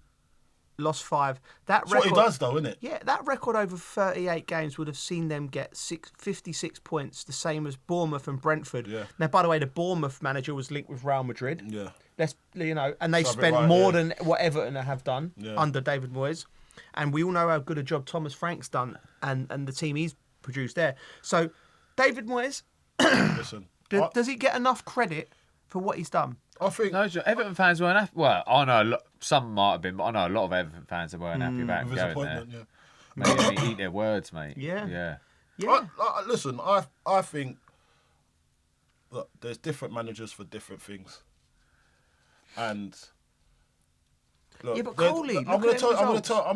Lost 5. That's what he does, though, isn't it? Yeah, that record over 38 games would have seen them get 56 points, the same as Bournemouth and Brentford. Yeah. Now, by the way, the Bournemouth manager was linked with Real Madrid. Yeah. And they spent more than what Everton have done under David Moyes. And we all know how good a job Thomas Frank's done and the team he's produced there. So, David Moyes, listen, does he get enough credit for what he's done? I think Everton fans weren't happy. Well, I know some might have been, but I know a lot of Everton fans weren't happy about him going there. Mate, they eat their words, mate. Yeah. Listen, I think look, there's different managers for different things, and look, but Coley, I'm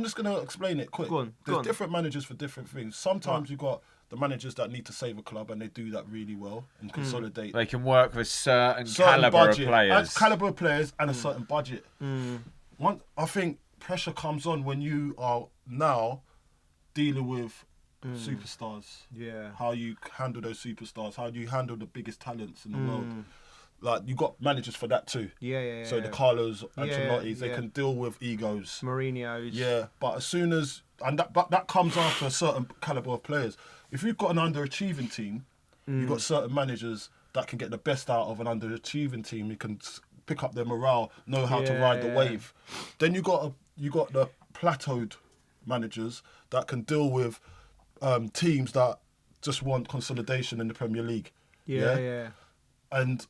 just going to explain it quick. There's different managers for different things. Sometimes you've got the managers that need to save a club, and they do that really well and consolidate. They can work with certain calibre of players. Calibre of players and a certain budget. I think pressure comes on when you are now dealing with superstars. Yeah. How you handle those superstars, how you handle the biggest talents in the world. Like, you got managers for that too. Yeah. So the Carlos, Ancelottis, they can deal with egos. Mourinho's. Yeah, but as soon as... And that comes after a certain calibre of players. If you've got an underachieving team, you've got certain managers that can get the best out of an underachieving team. You can pick up their morale, know how to ride the wave. Then you got the plateaued managers that can deal with teams that just want consolidation in the Premier League. Yeah. And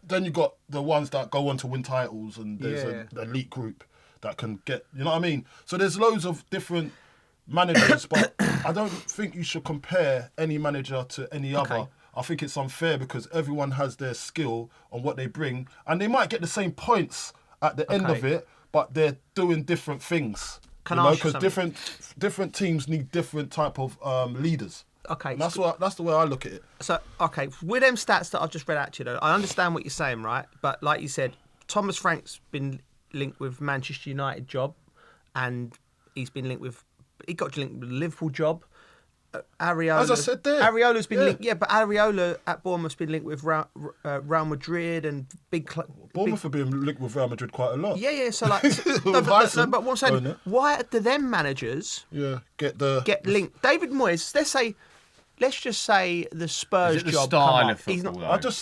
then you got the ones that go on to win titles, and there's an elite group that can get, you know what I mean? So there's loads of different managers, but I don't think you should compare any manager to any other. I think it's unfair because everyone has their skill on what they bring, and they might get the same points at the end of it, but they're doing different things. Because different teams need different type of leaders. Okay, and that's the way I look at it. So, with them stats that I've just read out to you, though, I understand what you're saying, right? But like you said, Thomas Frank's been linked with Manchester United job, and he got linked with the Liverpool job. Areola. As I said there. Areola's been linked. Yeah, but Areola at Bournemouth's been linked with Real Madrid and big. Bournemouth have been linked with Real Madrid quite a lot. Yeah. So like, but what I'm saying, why do them managers? Get linked. David Moyes. Let's just say the Spurs the job. Style of football, I just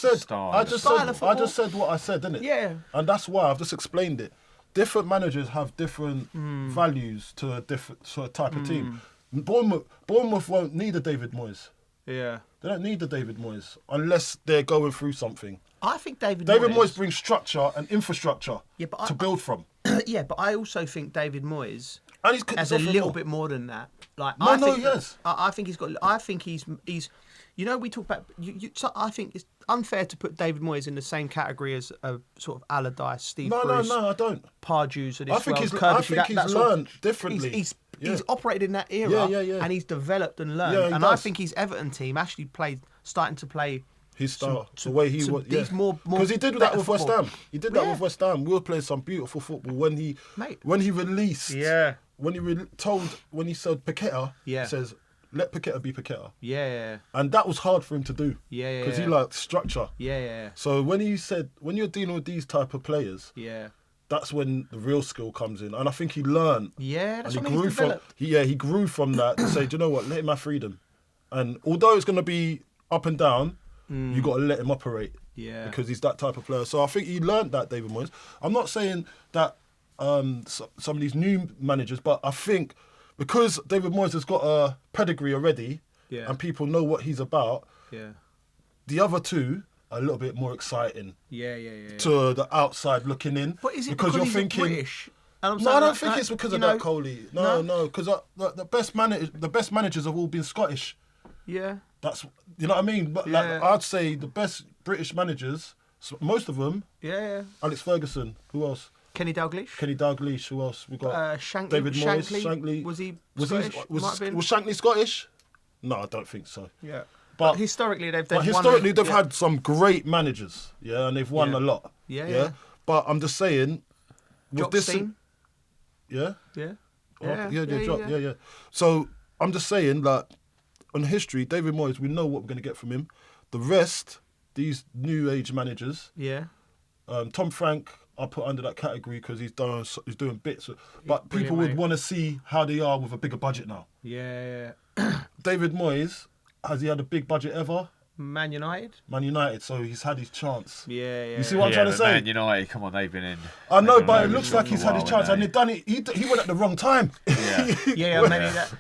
said what I said, didn't it? Yeah. And that's why I've just explained it. Different managers have different values to a different type of team. Bournemouth won't need a David Moyes. Yeah. They don't need a David Moyes unless they're going through something. I think David Moyes brings structure and infrastructure to build from. Yeah, but I also think David Moyes has he's a little bit more than that. Like yes. I think he's got. I think he's. You know, we talk about. So I think it's unfair to put David Moyes in the same category as a sort of Allardyce, Steve Bruce. No, I don't. Pardew's of this I think world. he's learned differently. He's operated in that era, and he's developed and learned. I think his Everton team actually starting to play his style, the way he was. These more because he did that with West football. Ham. He did that with West Ham. We were playing some beautiful football when he released. Yeah. When he said Paqueta, he says, let Paqueta be Paqueta. Yeah. And that was hard for him to do. Yeah. Because he liked structure. Yeah. So when he said, when you're dealing with these type of players, that's when the real skill comes in. And I think he learned. Yeah, that's and when he's developed. He grew from that to say, do you know what, let him have freedom. And although it's going to be up and down, you got to let him operate. Yeah. Because he's that type of player. So I think he learned that, David Moyes. I'm not saying that some of these new managers, but I think because David Moyes has got a pedigree already and people know what he's about, the other two are a little bit more exciting to the outside looking in. But is it because you're he's thinking, British? No, I don't think it's because of that, Coley. No, because the best managers have all been Scottish. Yeah. That's, you know what I mean? But like, I'd say the best British managers, most of them. Yeah. Alex Ferguson. Who else? Kenny Dalglish. Who else? We got Shankly. David Moyes. Shankly. Was he Scottish? Was Shankly Scottish? No, I don't think so. Yeah. But historically, they've had some great managers. Yeah, and they've won a lot. Yeah. But I'm just saying, with this. Stein. Yeah. Yeah. So I'm just saying, like, on history, David Moyes, we know what we're going to get from him. The rest, these new age managers. Yeah. Tom Frank, I put under that category because he's doing bits. But people would want to see how they are with a bigger budget now. Yeah. David Moyes, has he had a big budget ever? Man United, so he's had his chance. Yeah. You see what I'm trying to say? Man United, come on, they've been in. I know, but it looks like he's had his chance, and they've done it. He went at the wrong time. Yeah, maybe that.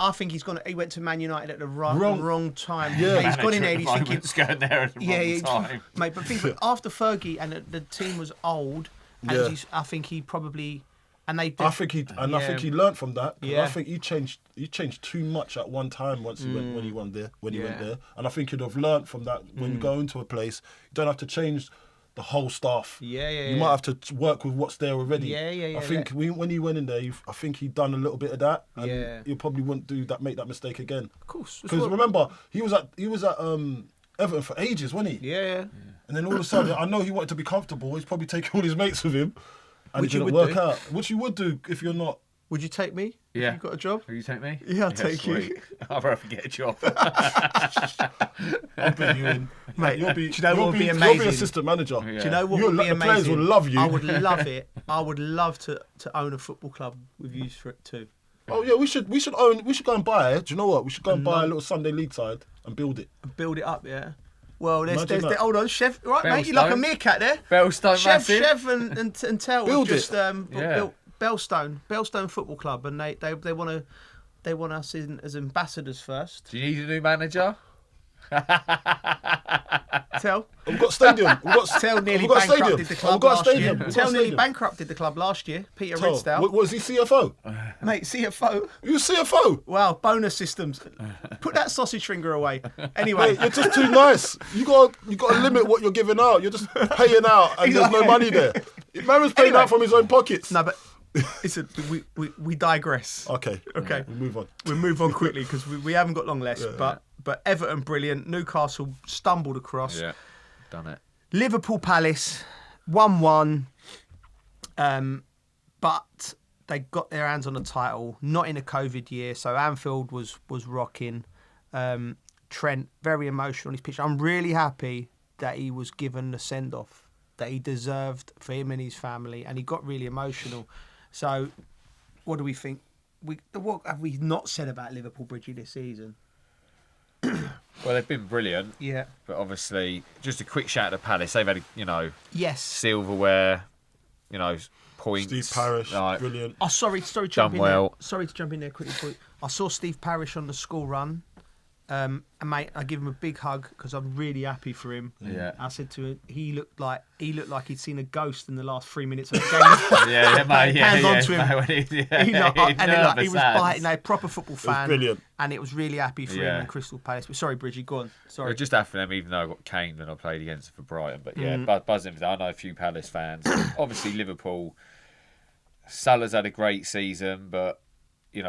I think he went to Man United at the wrong time. Yeah, he's gone in there. He's thinking, going there at the wrong time. Mate, but think after Fergie and the team was old, and I think he probably. And they did. I think he learnt from that. I think he changed too much at one time when he went there. And I think he'd have learnt from that. When you go into a place, you don't have to change the whole staff. You might have to work with what's there already. I think when he went in there, I think he'd done a little bit of that, and he probably wouldn't make that mistake again. Of course, because remember he was at Everton for ages, wasn't he? Yeah. And then all of a sudden, I know he wanted to be comfortable. He's probably taking all his mates with him. And which it didn't work out. Which you would do if you're not. Would you take me? Yeah. If you got a job? Will you take me? Yeah, I'll take you. I'd rather get a job. I'll bring you in. Mate, do you know what would be amazing? You'll be assistant manager. Yeah. Do you know what would be amazing? The players will love you. I would love it. I would love to own a football club with you for it too. Oh yeah, we should go and buy it. Do you know what? We should go and buy a little Sunday League side and build it. Build it up, yeah. Well, hold on, Chef. Right, mate, you're like a meerkat there. Bellstone, Chef and Tell build just built Bellstone Football Club, and they want us in as ambassadors first. Do you need a new manager? Tell. We've got a stadium. Tell nearly bankrupted the club last year. Tell nearly bankrupted the club last year. Peter Ridsdale. Was he CFO? Mate, CFO. You CFO? Wow, bonus systems. Put that sausage finger away. Anyway. Mate, you're just too nice. You got to limit what you're giving out. You're just paying out and there's no money there. Man was paying out from his own pockets. No, but listen, we digress. Okay. We move on. We'll move on quickly because we haven't got long left. But Everton, brilliant. Newcastle stumbled across. Yeah, done it. Liverpool Palace, 1-1. But they got their hands on the title, not in a COVID year, so Anfield was rocking. Trent, very emotional on his pitch. I'm really happy that he was given the send-off that he deserved for him and his family, and he got really emotional. So, what do we think? What have we not said about Liverpool, Bridgie, this season? Well, they've been brilliant. Yeah. But obviously, just a quick shout out to Palace. They've had, yes, silverware, points. Steve Parish, brilliant. Oh, sorry to jump in there. Sorry to jump in there quickly. I saw Steve Parish on the school run. And mate, I give him a big hug because I'm really happy for him. Yeah. I said to him, he looked like he'd seen a ghost in the last 3 minutes of the game. mate. Hands on to him. Mate, he was biting. Proper football fan. Brilliant. And it was really happy for him in Crystal Palace. But sorry, Bridgie, go on. Sorry. Well, just after them, even though I got caned when I played against them for Brighton. But buzzing for that. I know a few Palace fans. Obviously, Liverpool. Salah's had a great season, but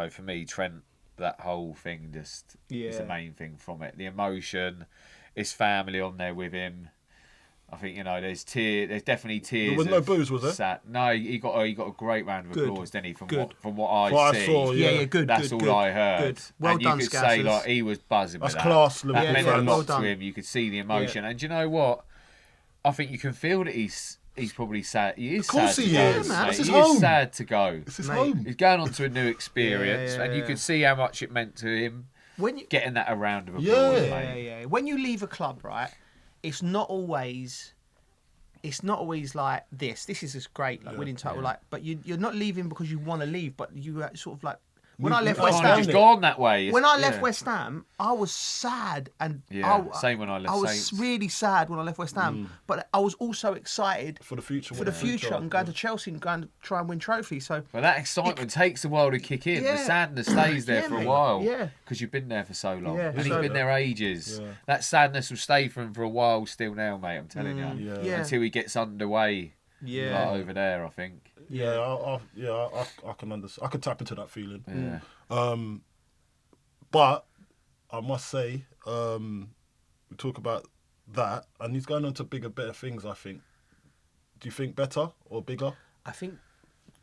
for me, Trent. That whole thing just is the main thing from it. The emotion, his family on there with him. I think there's definitely tears. There was no booze, was there? No, he got a great round of applause, didn't he? From what I see. Saw, good. That's all I heard. Good. Well and done, you could Scassers. say he was buzzing with that. That's class, That meant a lot well to him. You could see the emotion, and do you know what? I think you can feel that he's probably sad. He is sad. Of course he is. Man. He is sad to go. It's his home. He's going on to a new experience, and you could see how much it meant to him. Getting that a round of applause, mate. When you leave a club, right, it's not always like this. This is just great, like winning title, but you're not leaving because you want to leave, but you sort of like. When I left West Ham, just gone that way. When I left West Ham, I was sad, and same when I left. I was Saints. really sad when I left West Ham, but I was also excited for the future. I'm going to Chelsea and going to try and win trophies. So, but that excitement takes a while to kick in. The sadness stays there for a while. Yeah, because you've been there for so long, and he's been there ages. Yeah. That sadness will stay for him for a while still now, mate. I'm telling you. Until he gets underway. Over there, I think. I can understand. I can tap into that feeling. Yeah. But I must say, we talk about that, and he's going on to bigger, better things. I think. Do you think better or bigger? I think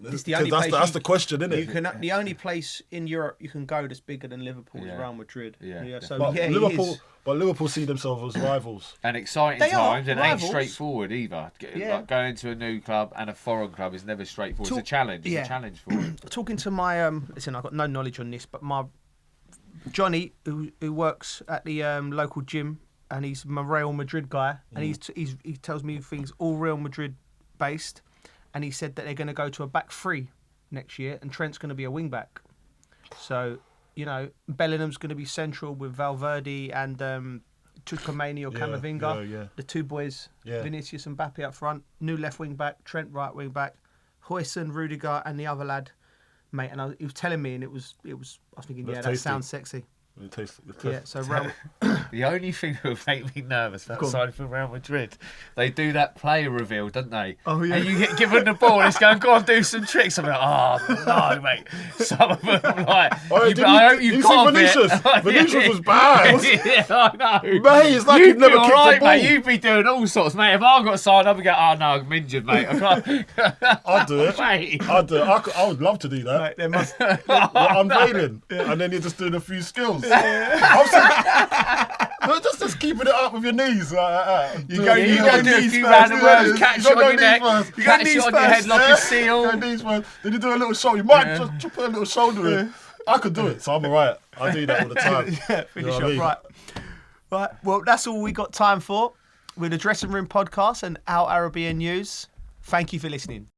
it's the only place. That's the question, isn't it? The only place in Europe you can go that's bigger than Liverpool is Real Madrid. So Liverpool see themselves as rivals. And exciting times, and it ain't straightforward either. Like going to a new club and a foreign club is never straightforward. It's a challenge. It's a challenge for them. Talking to my listen, I've got no knowledge on this, but my Johnny, who works at the local gym, and he's my Real Madrid guy, and he tells me things all Real Madrid based, and he said that they're going to go to a back three next year, and Trent's going to be a wing back. So. Bellingham's going to be central with Valverde and Tchouameni or Camavinga. The two boys, Vinicius and Mbappe up front. New left wing back, Trent right wing back, Huijsen, Rudiger, and the other lad, mate. And he was telling me, and it was. I was thinking, that sounds sexy. So the only thing that would make me nervous outside from Real Madrid, they do that player reveal, don't they? Oh yeah. And you get given the ball, and it's going, go on, do some tricks. I'm like, oh no, mate. Some of them like, I hope you got Vinicius. Vinicius was bad. Yeah, I know. Mate, it's like he'd never kicked the ball. Mate, you'd be doing all sorts, mate. If I got signed up and go, oh no, I'm injured, mate. I'd do it. Mate. I'd do it. I would love to do that. Mate, there must. Unveiling, and then you're just doing a few skills. Just keeping it up with your knees. You go do a few random words, catch it on your neck, catch it on your head like a seal. Then you do a little shoulder. You might just put a little shoulder in. I could do it, so I'm alright. I do that all the time. Finish up, right. Well, that's all we got time for with the Dressing Room Podcast and Our Arabiya News. Thank you for listening.